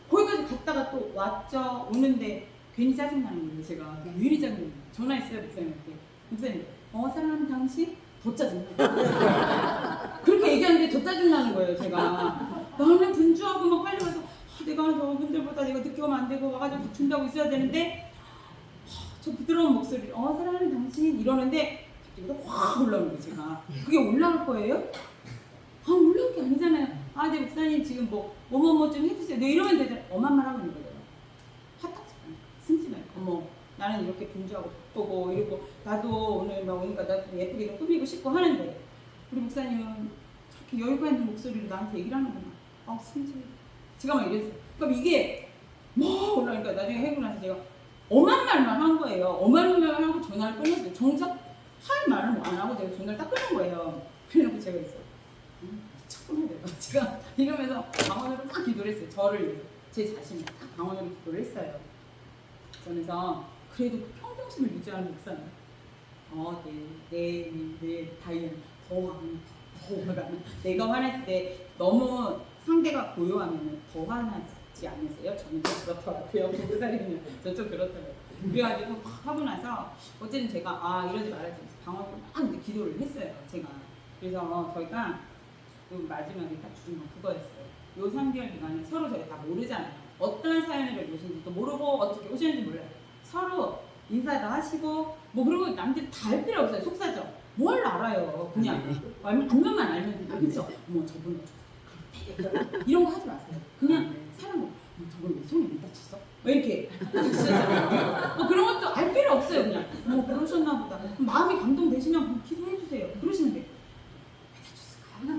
거기까지 갔다가 또 왔죠. 오는데 괜히 짜증나는 거예요. 제가 왜 이리 짜증나요? 전화했어요 목사님한테. 목사님 사랑하는 당신 더 짜증나. 그렇게 얘기하는데 더 짜증나는 거예요. 제가 나는 분주하고 막 빨리 가서 내가 저분들보다 내가 늦게 오면 안 되고 와가지고 준비하고 있어야 되는데 저 부드러운 목소리 사랑하는 당신 이러는데 갑자기 확 올라오는 거예요. 제가 그게 올라올 거예요? 올라올 게 아니잖아요. 네 목사님 지금 뭐뭐뭐 좀 해주세요. 네 이러면 되잖아요. 엄한 말 하고 있는 거예요. 핫하지 승지 말고 나는 이렇게 분주하고 바쁘고 이러고 나도 오늘 막 오니까 나도 예쁘게 좀 꾸미고 싶고 하는데 우리 목사님은 저렇게 여유가 있는 목소리로 나한테 얘기를 하는구나. 승지 제가 막 이랬어요. 그럼 이게 올라오니까 나중에 해고 나서 제가 엄한 말만 한 거예요. 엄한 말만 하고 전화를 끊었어요. 정작 할 말은 안 하고 제가 전화를 딱 끊은 거예요. 그래놓고 제가 있어요. 미쳤구나 내가. 제가 이러면서 방언으로 딱 기도를 했어요. 저를 위해서. 제 자신을 딱 방언으로 기도를 했어요. 그러면서 그래도 평정심을 유지하는 목사님. 네, 다이앤 더 화가 내가 화냈을 때 너무 상대가 고요하면 더 화나지 않으세요? 저는 좀 그렇더라고요. 목사님은 저 좀 그렇더라고요. 그래가지고 막 하고 나서 어쨌든 제가 이러지 말아야지 방어를 막 이제 기도를 했어요. 제가. 그래서 저희가 그 마지막에 딱 주신 건 그거였어요. 요 3개월 기간에 서로 저희 다 모르잖아요. 어떤 사연을 오시는지도 모르고 어떻게 오시는지 몰라요. 서로 인사도 하시고 뭐 그리고 남들 다 할 필요 없어요. 속사정. 뭘 알아요. 그냥 안면만 알면 돼요. 그쵸? 저분 이런 거 하지 마세요. 그냥 사람 저분 왜 손이 왜 다쳤어? 왜 이렇게 그런 것도 알 필요 없어요. 그냥 그러셨나 보다. 마음이 감동되시면 기도해 주세요. 그러시면 돼요.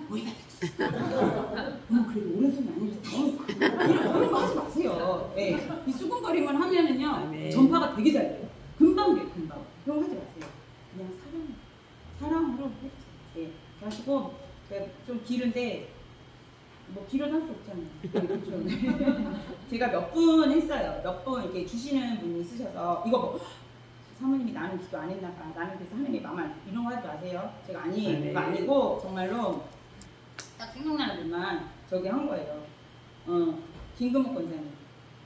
왜 다쳤을까? 그래도 오른손이 아니라서 다행이다. 이런 거 하지 마세요. 네. 이 수근거림을 하면은요 전파가 되게 잘 돼요. 금방 돼요. 금방. 그런 거 하지 마세요. 그냥 사랑으로 해주세요. 네. 하시고 좀 길은데 길어도 할 수 없잖아요. 그렇죠. 제가 몇 분 했어요. 몇 분 이렇게 주시는 분이 있으셔서 이거 사모님이 나는 기도 안 했나 봐. 나는 그래서 하나님의 마음 안 이런 거 하지 마세요. 제가 그거 아니고 정말로 딱 생각나는 분만 저기 한 거예요. 김금옥 권사님.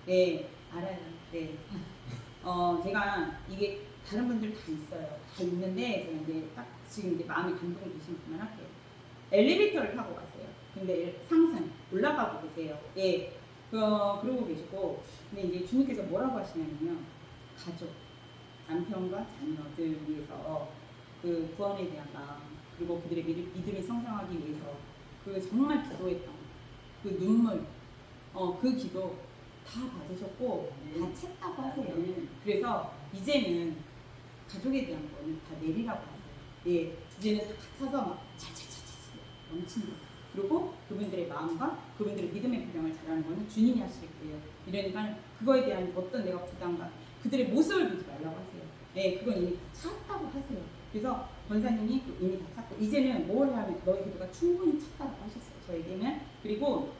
네, 알아요. 네. 제가 이게 다른 분들 다 있어요. 다 있는데 제가 이제 딱 지금 이제 마음이 감동되신 분만 할게요. 엘리베이터를 타고 가세요. 근데 상승 올라가고 계세요. 예. 그러고 계시고 근데 이제 주님께서 뭐라고 하시냐면요. 가족, 남편과 자녀들 위해서 그 구원에 대한 마음 그리고 그들의 믿음이 성장하기 위해서 그 정말 기도했던 그 눈물 그 기도 다 받으셨고 다 챘다고 하세요. 그래서 이제는 가족에 대한 거는 다 내리라고 하세요. 예. 이제는 다 차서 막 차차차차 넘친다. 그리고 그분들의 마음과 그분들의 믿음의 부양을 잘하는 거는 주님이 하실 거예요. 이러니까 그거에 대한 어떤 내가 부담감, 그들의 모습을 보지 말라고 하세요. 네, 그건 이미 찼다고 하세요. 그래서 권사님이 이미 다 찼고 이제는 뭘 하면 너의 기도가 충분히 찼다고 하셨어요. 저에게는. 그리고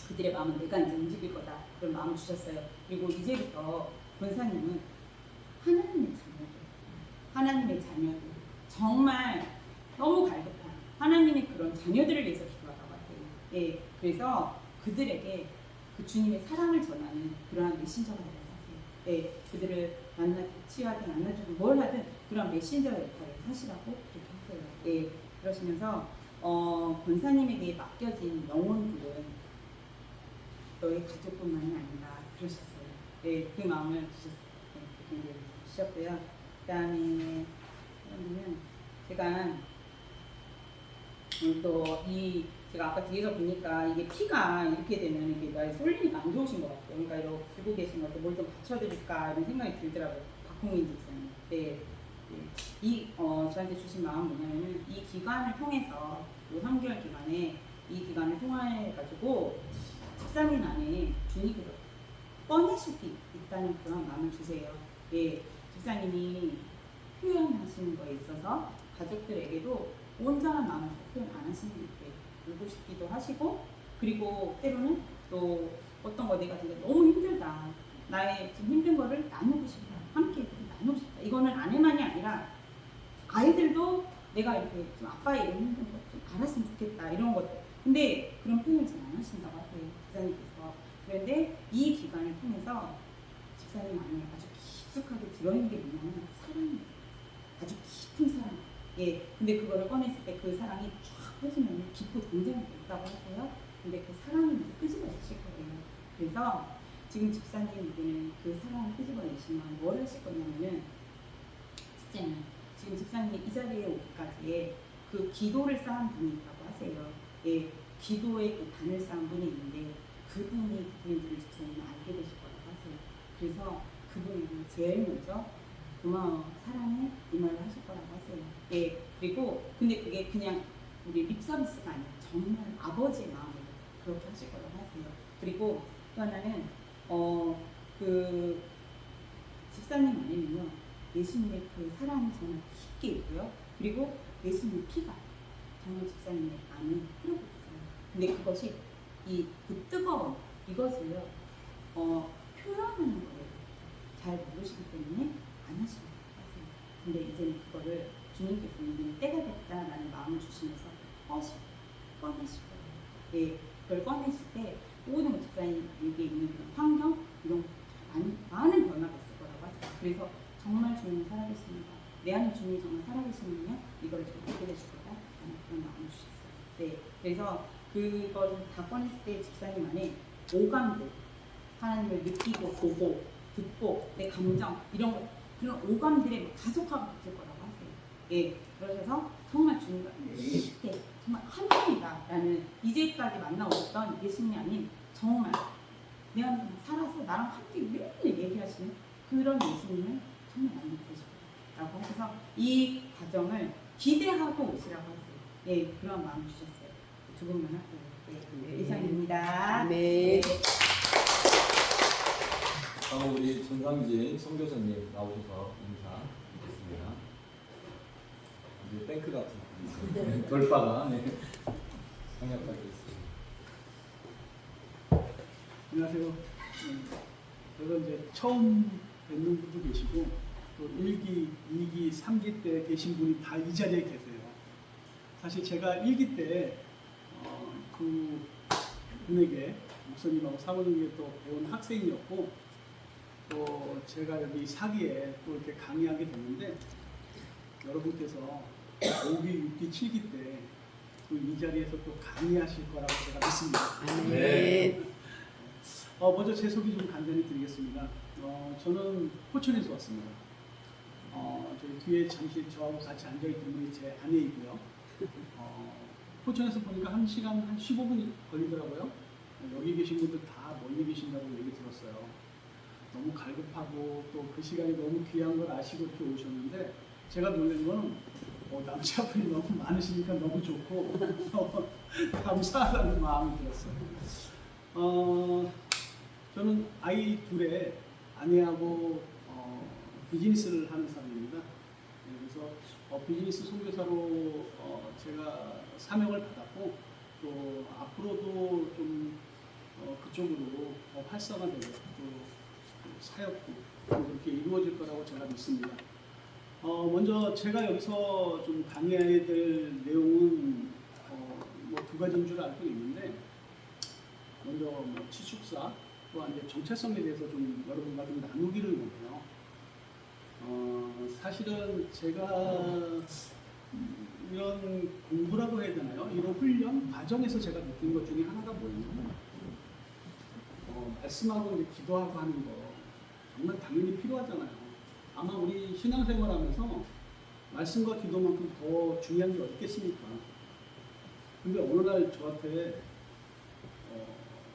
그들의 마음은 내가 이제 움직일 거다. 그런 마음을 주셨어요. 그리고 이제부터 권사님은 하나님의 자녀들 정말 너무 갈급한 하나님의 그런 자녀들을 위해서 기도하라고 하세요. 예, 그래서 그들에게 그 주님의 사랑을 전하는 그러한 메신저가 되라고 하세요. 예, 그들을 치유하든 만나주든 뭘 하든 그런 메신저 역할을 하시라고 그렇게 하세요. 예, 그러시면서 권사님에게 맡겨진 영혼들은 너의 가족뿐만이 아니라 그러셨어요. 예, 그 마음을 주셨고요. 그다음에 제가 제가 아까 뒤에서 보니까 이게 피가 이렇게 되면 이게 나의 쏠리니까 안 좋으신 것 같아요. 그러니까 이렇게 들고 계신 것 같아요. 뭘 좀 받쳐드릴까 이런 생각이 들더라고요. 박홍민 집사님. 네. 저한테 주신 마음은 뭐냐면은 이 기간을 통해서 이 3개월 기간에 이 기간을 통해가지고 집사님 안에 주님께서 꺼내실 게 있다는 그런 마음을 주세요. 예. 집사님이 표현하시는 거에 있어서 가족들에게도 온전한 마음을 표현 안 하시는 게 울고 싶기도 하시고 그리고 때로는 또 어떤 거 내가 진짜 너무 힘들다 나의 지금 힘든 거를 나누고 싶다 함께 나누고 싶다 이거는 아내만이 아니라 아이들도 내가 이렇게 좀 아빠의 이런 힘든 거 좀 알았으면 좋겠다 이런 것들 근데 그런 표현을 잘 안 하신다고 하세요 집사님께서 그런데 이 기간을 통해서 집사님 안에 아주 깊숙하게 들어있는 게 뭐냐면 사랑이에요 아주 깊은 사랑 예, 근데 그거를 꺼냈을 때 그 사랑이 쫙 퍼지면 깊고 굉장히 있다고 하세요. 근데 그 사랑은 끄집어내실 거예요. 그래서 지금 집사님에게는 그 사랑을 끄집어내시면 뭘 하실 거냐면은 첫째는 지금 집사님이 이 자리에 오기까지에 그 기도를 쌓은 분이 있다고 하세요. 예, 기도의 그 단을 쌓은 분이 있는데 그분이 그분들을 집사님은 알게 되실 거라고 하세요. 그래서 그분에게 제일 먼저 고마워, 사랑해 이 말을 하실 거라고 하세요. 예, 그리고 근데 그게 그냥 우리 립서비스가 아니라 정말 아버지의 마음으로 그렇게 하실 거라고 하세요. 그리고 또 하나는 그 집사님 안에는요 예수님의 그 사랑이 정말 깊게 있고요. 그리고 예수님의 피가 정말 집사님의 안에 흐르고 있어요. 근데 그것이 그 뜨거운 이것을요 표현하는 거예요. 잘 모르시기 때문에 안 하시는 거예요. 근데 이제는 그거를 주님께서는 때가 됐다라는 마음을 주시면서 꺼내실 거예요. 예, 그걸 꺼내실 때 모든 집사님에게 있는 그런 환경 이런 많은 변화가 있을 거라고 하세요. 그래서 정말 주님이 살아계십니다. 내 안에 주님이 정말 살아계시면요, 이걸 좀 알게 되실 거다 라는 그런 마음을 주셨어요. 네, 그래서 그걸 다 꺼냈을 때 집사님 안에 오감들, 하나님을 느끼고 보고 듣고 내 감정 이런 거, 그런 오감들에 가속화가 붙을 거라고 하세요. 예, 그러셔서 정말 주님과 쉽게 정말 한 분이다라는 이제까지 만나오셨던 예수님이 아닌 정말 내 안에 살아서 나랑 함께 매일 얘기하시는 그런 예수님을 정말 만나고 싶다라고 하셔서 이 과정을 기대하고 오시라고 하세요. 예, 그런 마음 주셨어요. 두 분만 하고 네, 이상입니다. 네. 다음 우리 전상진 선교사님 나오셔서 인사드리겠습니다. 이제 탱크 같은 분이 있어요. 돌파가 강력하겠습니다. 안녕하세요. 제가 이제 처음 뵙는 분도 계시고 또 1기, 2기, 3기 때 계신 분이 다 이 자리에 계세요. 사실 제가 1기 때 그 분에게 목사님하고 사모님께 또 배운 학생이었고 또 제가 여기 4기에 또 이렇게 강의하게 됐는데 여러분께서 5기, 6기, 7기 때 또 이 자리에서 또 강의하실 거라고 제가 믿습니다. 네. 먼저 제 소개 좀 간단히 드리겠습니다. 저는 포천에서 왔습니다. 저희 뒤에 잠시 저하고 같이 앉아있던 분이 제 아내이고요. 포천에서 보니까 1시간 한 15분 걸리더라고요. 여기 계신 분들 다 멀리 계신다고 얘기 들었어요. 너무 갈급하고 또 그 시간이 너무 귀한 걸 아시고 이렇게 오셨는데 제가 놀란 건 남자분이 너무 많으시니까 너무 좋고 감사하다는 마음이 들었어요. 저는 아이 둘에 아내하고 비즈니스를 하는 사람입니다. 그래서 비즈니스 선교사로 제가 사명을 받았고 또 앞으로도 좀 그쪽으로 활성화되고 또 사역도 그렇게 이루어질 거라고 제가 믿습니다. 먼저 제가 여기서 좀 강의해야 될 내용은 뭐 두 가지인 줄 알고 있는데 먼저 뭐 치축사 또한 이제 정체성에 대해서 좀 여러분과 좀 나누기를 원해요. 사실은 제가 이런 공부라고 해야 되나요? 이런 훈련 과정에서 제가 느낀 것 중에 하나가 뭐냐면 말씀하고 이제 기도하고 하는 거 정말 당연히 필요하잖아요. 아마 우리 신앙생활하면서 말씀과 기도만큼 더 중요한 게 어딨겠습니까? 근데 어느 날 저한테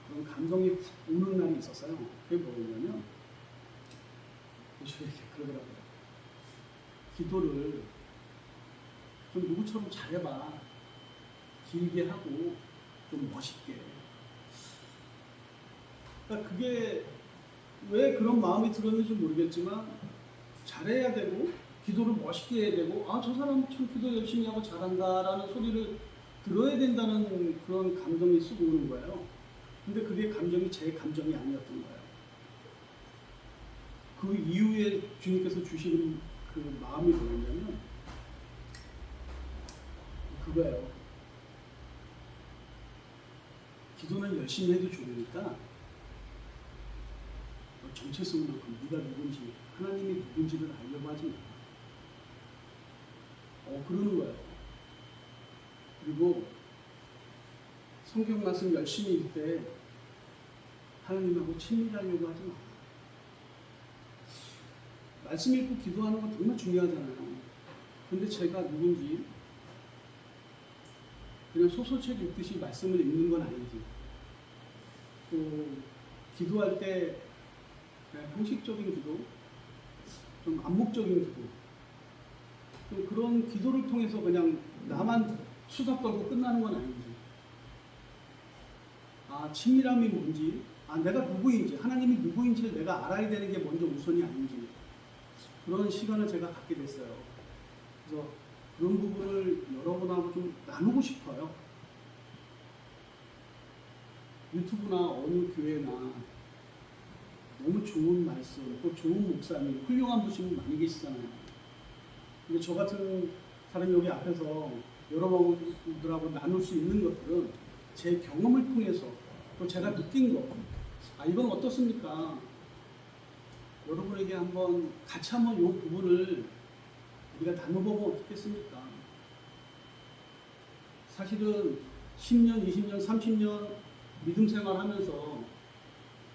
그런 감동이 훅 오는 날이 있었어요. 그게 뭐냐면 이렇게 그러더라고요. 기도를 좀 누구처럼 잘해봐. 길게 하고 좀 멋있게. 그러니까 그게 왜 그런 마음이 들었는지 모르겠지만 잘해야 되고 기도를 멋있게 해야 되고 저 사람 참 기도 열심히 하고 잘한다라는 소리를 들어야 된다는 그런 감정이 쑥 오는 거예요. 근데 그게 감정이 제 감정이 아니었던 거예요. 그 이후에 주님께서 주시는 그 마음이 뭐였냐면 그거예요. 기도는 열심히 해도 좋으니까 정체성만큼 네가 누군지 하나님이 누군지를 알려고 하지 마. 그러는 거예요. 그리고 성경 말씀 열심히 읽을 때 하나님하고 친밀하려고 하지 마. 말씀 읽고 기도하는 건 정말 중요하잖아요. 근데 제가 누군지 그냥 소설책 읽듯이 말씀을 읽는 건 아니지. 또 기도할 때 형식적인 기도, 좀 암묵적인 기도, 또 그런 기도를 통해서 그냥 나만 수다 떨고 끝나는 건 아니지. 친밀함이 뭔지, 내가 누구인지, 하나님이 누구인지를 내가 알아야 되는 게 먼저 우선이 아닌지 그런 시간을 제가 갖게 됐어요. 그래서 그런 부분을 여러분하고 좀 나누고 싶어요. 유튜브나 어느 교회나 너무 좋은 말씀, 또 좋은 목사님, 훌륭한 분이 많이 계시잖아요. 근데 저 같은 사람이 여기 앞에서 여러분들하고 나눌 수 있는 것들은 제 경험을 통해서 또 제가 느낀 거, 이건 어떻습니까? 여러분에게 한번 같이 한번 이 부분을 우리가 나눠보면 어떻겠습니까? 사실은 10년, 20년, 30년 믿음 생활하면서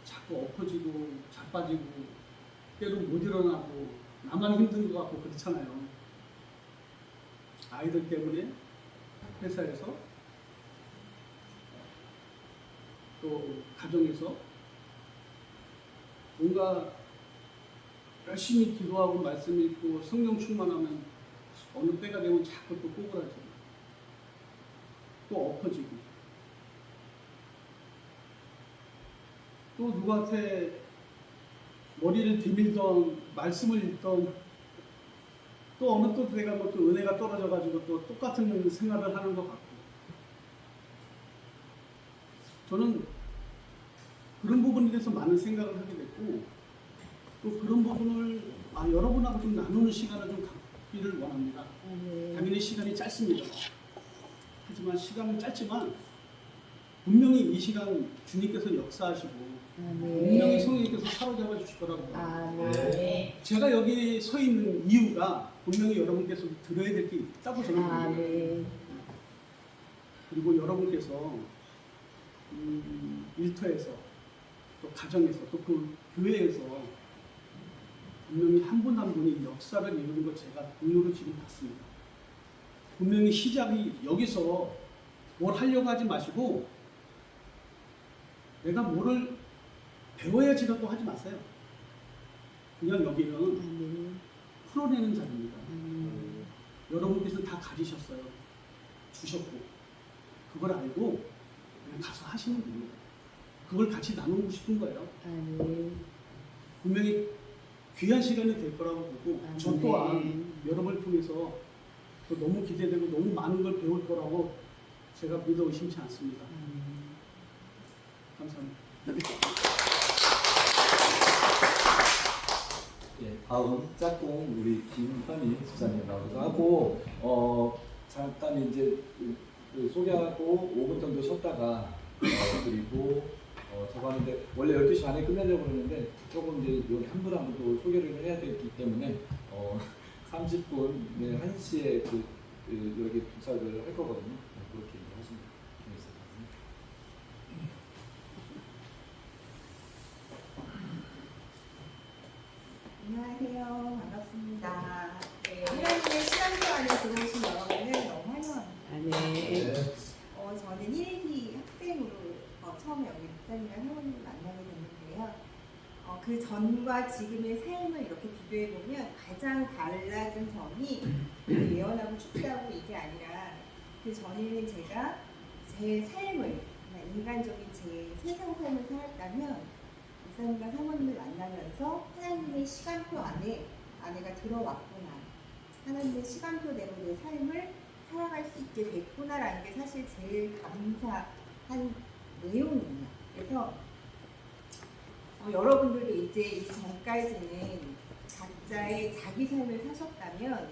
자꾸 엎어지고 자빠지고 때로 못 일어나고 나만 힘든 것 같고 그렇잖아요. 아이들 때문에 회사에서 또 가정에서 뭔가 열심히 기도하고 말씀 읽고 성령 충만하면 어느 때가 되면 자꾸 또 꼬부라지고 또 엎어지고 또 누구한테 머리를 디밀던 말씀을 읽던 또 어느 또 때가 뭐 또 은혜가 떨어져가지고 또 똑같은 생활을 하는 것 같고 저는 그런 부분에 대해서 많은 생각을 하게 됐고 또 그런 부분을 여러분하고 좀 나누는 시간을 좀 갖기를 원합니다. 당연히 시간이 짧습니다. 하지만 시간은 짧지만 분명히 이 시간 주님께서 역사하시고 분명히 성령님께서 사로잡아 주실 거라고 제가 여기 서 있는 이유가 분명히 여러분께서 들어야 될 게 있다고 생각합니다. 그리고 여러분께서 일터에서 또 가정에서 또 그 교회에서 분명히 한 분 한 분이 역사를 이루는 걸 제가 눈으로 지금 봤습니다. 분명히 시작이 여기서 뭘 하려고 하지 마시고 내가 뭐를 배워야지라고 하지 마세요. 그냥 여기는 풀어내는 자리입니다. 여러분께서 다 가지셨어요. 주셨고 그걸 알고 그냥 가서 하시는 겁니다. 그걸 같이 나누고 싶은 거예요. 분명히 귀한 시간이 될 거라고 보고 저 또한 여러분을 통해서 또 너무 기대되고 너무 많은 걸 배울 거라고 제가 믿어 의심치 않습니다. 감사합니다. 예, 다음 짝꿍 우리 김현희 집사님 나오기도 하고 잠깐 이제 그 소개하고 5분 정도 쉬었다가 그리고 저거 하는데 원래 12시 반에 끝내려고 그러는데 조금 이제 여기 한 분 한 분 또 소개를 해야 되기 때문에 30분, 1시에 여기 도착을 할 거거든요. 그렇게 하시면 되겠습니다. 안녕하세요. 반갑습니다. 네, 하나님의 시간표 안에 들어오신 여러분을 너무 환영합니다. 저는 1기 학생으로 처음에 여기 목사님과 사모님을 만나게 됐는데요. 그 전과 지금의 삶을 이렇게 비교해보면 가장 달라진 점이 예언하고 축사하고 이게 아니라 그 전에는 제가 제 삶을, 인간적인 제 세상 삶을 살았다면 목사님과 사모님을 만나면서 하나님의 시간표 안에 아내가 들어왔구나. 하나님의 시간표대로 내 삶을 살아갈 수 있게 됐구나라는 게 사실 제일 감사한 내용이에요. 그래서 여러분들도 이제 이 전까지는 각자의 자기 삶을 사셨다면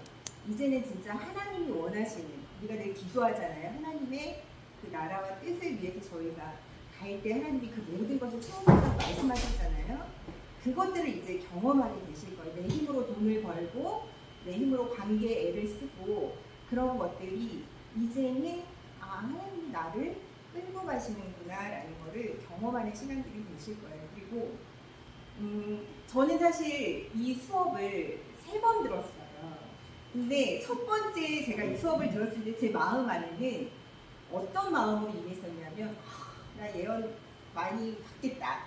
이제는 진짜 하나님이 원하시는, 우리가 늘 기도하잖아요. 하나님의 그 나라와 뜻을 위해서 저희가 갈 때 하나님이 그 모든 것을 처음부터 말씀하셨잖아요. 그것들을 이제 경험하게 되실 거예요. 내 힘으로 돈을 벌고 내 힘으로 관계에 애를 쓰고 그런 것들이 이제는 하나님이 나를 끌고 가시는구나 라는 거를 경험하는 시간들이 되실 거예요. 그리고 저는 사실 이 수업을 3번 들었어요. 근데 첫 번째 제가 이 수업을 들었을 때 제 마음 안에는 어떤 마음으로 임했었냐면 나 예언 많이 받겠다.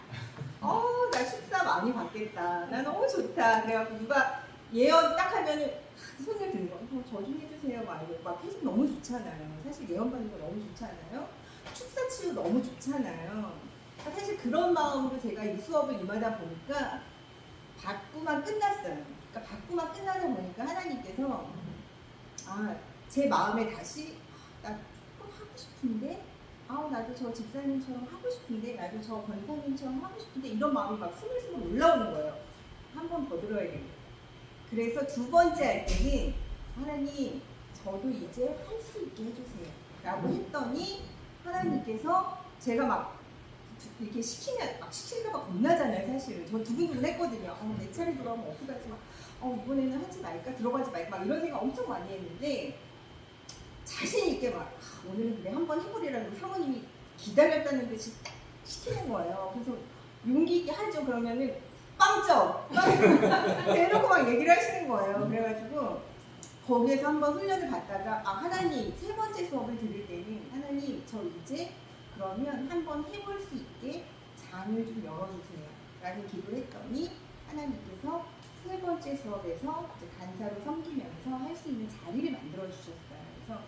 나 축사 많이 받겠다. 나 너무 좋다. 그래갖고 누가 예언 딱 하면은 손을 드는 거. 저 좀 해주세요. 막 계속 너무 좋잖아요. 사실 예언 받는 거 너무 좋잖아요. 축사 치유 너무 좋잖아요. 사실 그런 마음으로 제가 이 수업을 임하다 보니까 받고만 끝났어요. 그러니까 받고만 끝나다 보니까 하나님께서 제 마음에 다시 나 조금 하고 싶은데 나도 저 집사님처럼 하고 싶은데 나도 저 권사님처럼 하고 싶은데 이런 마음이 막 스물스물 올라오는 거예요. 한 번 더 들어야겠다. 그래서 두 번째 할 때는 하나님 저도 이제 할 수 있게 해주세요 라고 했더니 하나님께서 제가 막 이렇게 시키면 막 시킬까봐 겁나잖아요, 사실. 저 두근두근 했거든요. 내 차례 들어가면 어떡하지? 이번에는 하지 말까? 들어가지 말까? 막 이런 생각 엄청 많이 했는데 자신 있게 막 오늘은 그래 한번 해보리라고 사모님이 기다렸다는 듯이 딱 시키는 거예요. 그래서 용기 있게 하죠. 그러면은 빵점! 대놓고 막 얘기를 하시는 거예요. 그래가지고 거기에서 한번 훈련을 받다가 하나님 세 번째 수업을 들을 때는 하나님 저 이제 그러면 한번 해볼 수 있게 장을 좀 열어주세요 라는 기도를 했더니 하나님께서 세 번째 수업에서 이제 간사로 섬기면서 할 수 있는 자리를 만들어 주셨어요. 그래서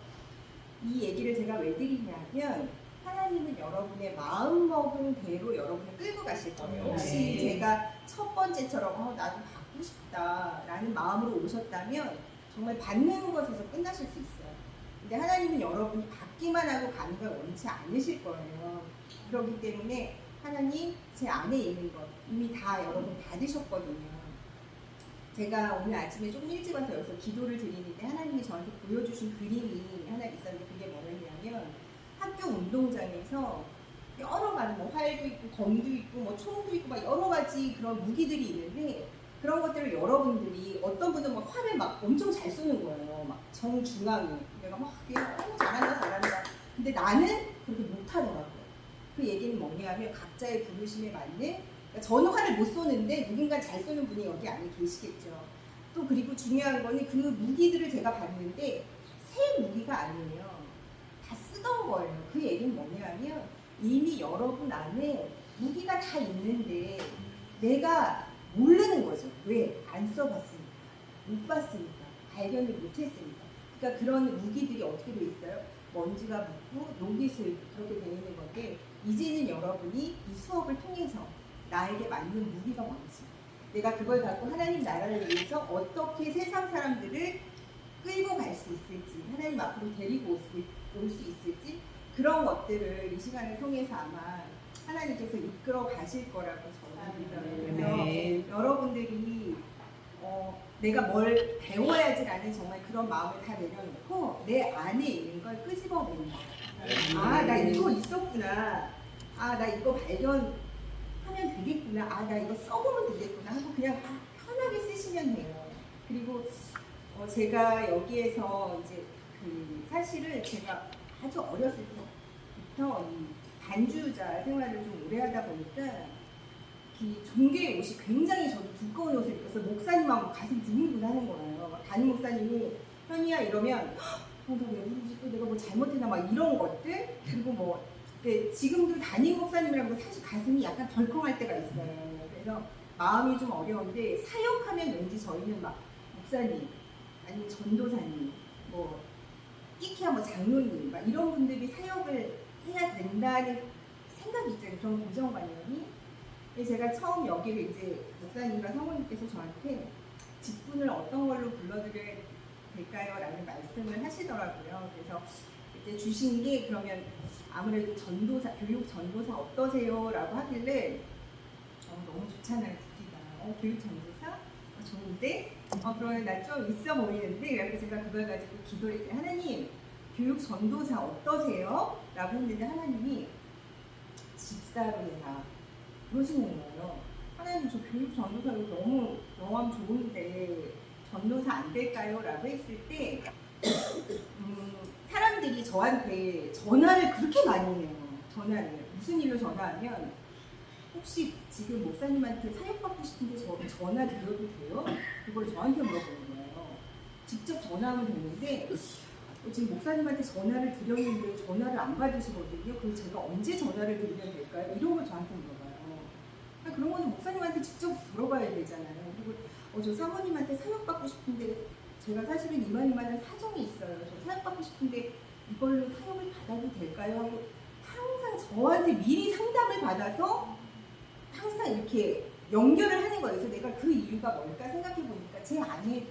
이 얘기를 제가 왜 드리냐면 하나님은 여러분의 마음 먹은 대로 여러분을 끌고 가실 거예요. 혹시 네. 제가 첫 번째처럼 나도 받고 싶다라는 마음으로 오셨다면 정말 받는 것에서 끝나실 수 있어요. 근데 하나님은 여러분이 받기만 하고 가는 걸 원치 않으실 거예요. 그렇기 때문에 하나님 제 안에 있는 것 이미 다 여러분 받으셨거든요. 제가 오늘 아침에 조금 일찍 와서 여기서 기도를 드리는데 하나님이 저한테 보여주신 그림이 하나 있었는데 그게 뭐냐면 학교 운동장에서 여러 가지 뭐 활도 있고 검도 있고 뭐 총도 있고 막 여러 가지 그런 무기들이 있는데 그런 것들을 여러분들이 어떤 분은 막 활을 막 엄청 잘 쏘는 거예요. 막 정중앙에 내가 막 잘한다. 근데 나는 그렇게 못하더라고요. 그 얘기는 뭐냐면 각자의 부르심에 맞는 그러니까 저는 활을 못 쏘는데 누군가 잘 쏘는 분이 여기 안에 계시겠죠. 또 그리고 중요한 거는 그 무기들을 제가 봤는데 새 무기가 아니에요. 다 쓰던 거예요. 그 얘기는 뭐냐면 이미 여러분 안에 무기가 다 있는데 내가 모르는 거죠. 왜? 안 써봤으니까. 못 봤으니까. 발견을 못했으니까. 그러니까 그런 무기들이 어떻게 돼 있어요? 먼지가 묻고 녹이슬 그렇게 돼 있는 건데 이제는 여러분이 이 수업을 통해서 나에게 맞는 무기가 뭔지 내가 그걸 갖고 하나님 나라를 위해서 어떻게 세상 사람들을 끌고 갈 수 있을지 하나님 앞으로 데리고 올 수 있을지 그런 것들을 이 시간을 통해서 아마 하나님께서 이끌어 가실 거라고 저는 믿어요. 그래서 네. 여러분들이 내가 뭘 배워야지라는 정말 그런 마음을 다 내려놓고 내 안에 있는 걸 끄집어낸다. 나 이거 있었구나. 나 이거 발견하면 되겠구나. 나 이거 써보면 되겠구나 하고 그냥 편하게 쓰시면 돼요. 그리고 제가 여기에서 이제 사실은 제가 아주 어렸을 때부터 이 반주자 생활을 좀 오래 하다 보니까 종교의 옷이 굉장히 저도 두꺼운 옷을 입어서 목사님하고 가슴 두근두근 하는 거예요. 담임 목사님이 현이야 이러면 나왜 그러지? 또 내가 뭐 잘못했나 막 이런 것들 그리고 뭐 지금도 담임 목사님이라고 사실 가슴이 약간 덜컹할 때가 있어요. 그래서 마음이 좀 어려운데 사역하면 왠지 저희는 막 목사님 아니면 전도사님 뭐 끼키야 뭐 장로님 막 이런 분들이 사역을 해야 된다는 생각이 있잖아요. 그런 고정관념이. 제가 처음 여기를 이제 목사님과 사모님께서 저한테 직분을 어떤 걸로 불러드려야 될까요? 라는 말씀을 하시더라고요. 그래서 이제 주신 게 그러면 아무래도 전도사, 교육 전도사 어떠세요? 라고 하길래 너무 좋잖아요. 듣기가. 교육 전도사? 좋은데? 그러면 나 좀 있어 보이는데? 그래서 제가 그걸 가지고 기도를 했어요. 하나님, 교육 전도사 어떠세요? 라고 했는데 하나님이 집사로 해라. 그러시는 거예요. 하나님 저 교육 전도사로 너무 영감 좋은데 전도사 안 될까요? 라고 했을 때 사람들이 저한테 전화를 그렇게 많이 해요. 전화를. 무슨 일로 전화하면 혹시 지금 목사님한테 사역받고 싶은데 전화 드려도 돼요? 그걸 저한테 물어보는 거예요. 직접 전화하면 되는데 지금 목사님한테 전화를 드렸는데 전화를 안 받으시거든요. 그럼 제가 언제 전화를 드리면 될까요? 이런 걸 저한테 물어봐요. 그런 거는 목사님한테 직접 물어봐야 되잖아요. 그리고 저 사모님한테 사역받고 싶은데 제가 사실은 이만한 사정이 있어요. 저 사역받고 싶은데 이걸로 사역을 받아도 될까요? 하고 항상 저한테 미리 상담을 받아서 항상 이렇게 연결을 하는 거예요. 그래서 내가 그 이유가 뭘까 생각해 보니까 제 아내도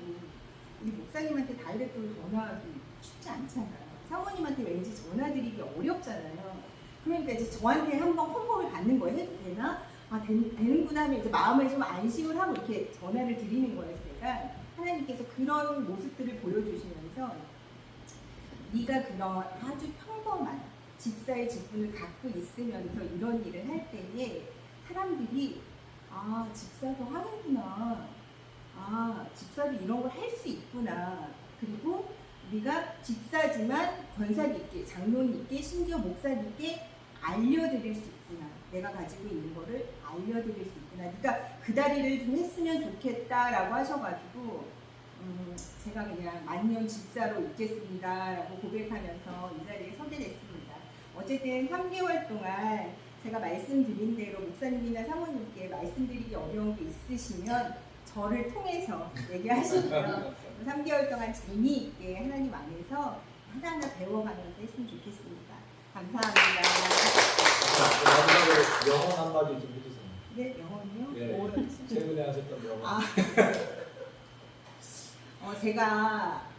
이 목사님한테 다이렉트로 전화하기 쉽지 않잖아요. 사모님한테 왠지 전화드리기 어렵잖아요. 그러니까 이제 저한테 한번 컨펌을 받는 거예요. 해도 되나? 되는구나 하면 이제 마음을 좀 안심을 하고 이렇게 전화를 드리는 거예요. 제가 하나님께서 그런 모습들을 보여주시면서 네가 그런 아주 평범한 집사의 직분을 갖고 있으면서 이런 일을 할 때에 사람들이 아 집사도 하는구나, 아 집사도 이런 걸 할 수 있구나, 그리고 우리가 집사지만 권사님께, 장로님께, 심지어 목사님께 알려드릴 수 있구나, 내가 가지고 있는 거를 알려드릴 수 있구나, 그러니까 그 다리를 좀 했으면 좋겠다라고 하셔가지고 제가 그냥 만년 집사로 있겠습니다라고 고백하면서 이 자리에 서게 됐습니다. 어쨌든 3개월 동안 제가 말씀드린 대로 목사님이나 사모님께 말씀드리기 어려운 게 있으시면 저를 통해서 얘기하시고요. 3개월 동안 재미있게 하나님 안에서 하나하나 배워가면서 했으면 좋겠습니다. 감사합니다. 마지막으로 영혼 한마디 좀 해주세요. 네, 영원히요? 예. 뭐를 최근에 하셨던 영혼. 제가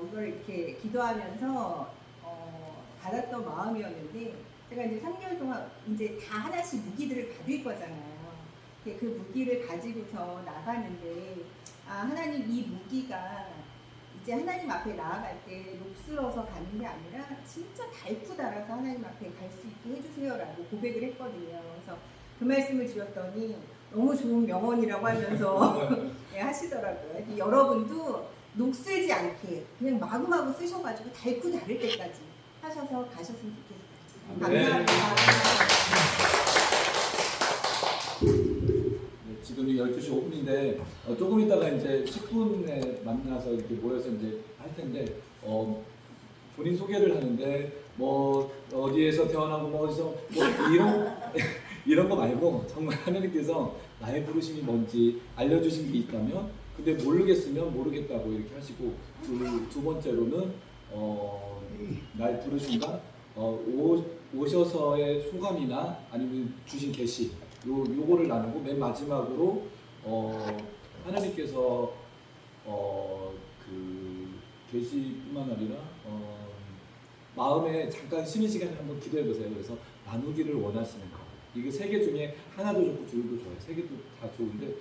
이걸 이렇게 기도하면서 받았던 마음이었는데, 제가 이제 3개월 동안 이제 다 하나씩 무기들을 받을 거잖아요. 그 무기를 가지고서 나가는데, 하나님 이 무기가 이제 하나님 앞에 나아갈 때 녹슬어서 가는 게 아니라 진짜 달고 달아서 하나님 앞에 갈 수 있게 해주세요라고 고백을 했거든요. 그래서 그 말씀을 드렸더니 너무 좋은 명언이라고 하면서 네, 하시더라고요. 여러분도 녹슬지 않게 그냥 마구마구 쓰셔가지고 달고 다를 때까지 하셔서 가셨으면 좋겠어요. 감사합니다. 네, 지금이 12시 5분인데 조금 있다가 이제 10분에 만나서 이렇게 모여서 이제 할 텐데 본인 소개를 하는데 뭐 어디에서 태어나고 뭐 어디서 뭐 이런 거 말고 정말 하나님께서 나의 부르심이 뭔지 알려주신 게 있다면, 근데 모르겠으면 모르겠다고 이렇게 하시고, 두 번째로는 나의 부르심과 오셔서의 소감이나 아니면 주신 계시 요거를 나누고, 맨 마지막으로 하나님께서 그 계시뿐만 아니라 마음에 잠깐 쉬는 시간을 한번 기도해 보세요. 그래서 나누기를 원하시는 거. 이게 3개 중에 하나도 좋고 둘도 좋아요. 3개도 다 좋은데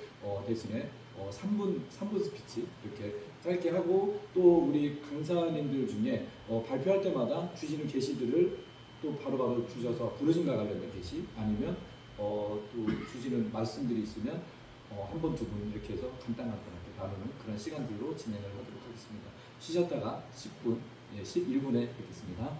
대신에 3분 스피치 이렇게 짧게 하고, 또 우리 강사님들 중에 발표할 때마다 주시는 계시들을 또 바로바로 주셔서 부르심과 관련된 계시, 아니면 또 주시는 말씀들이 있으면 한 번, 두 분 이렇게 해서 간단하게 나누는 그런 시간들로 진행을 하도록 하겠습니다. 쉬셨다가 10분, 11분에 뵙겠습니다.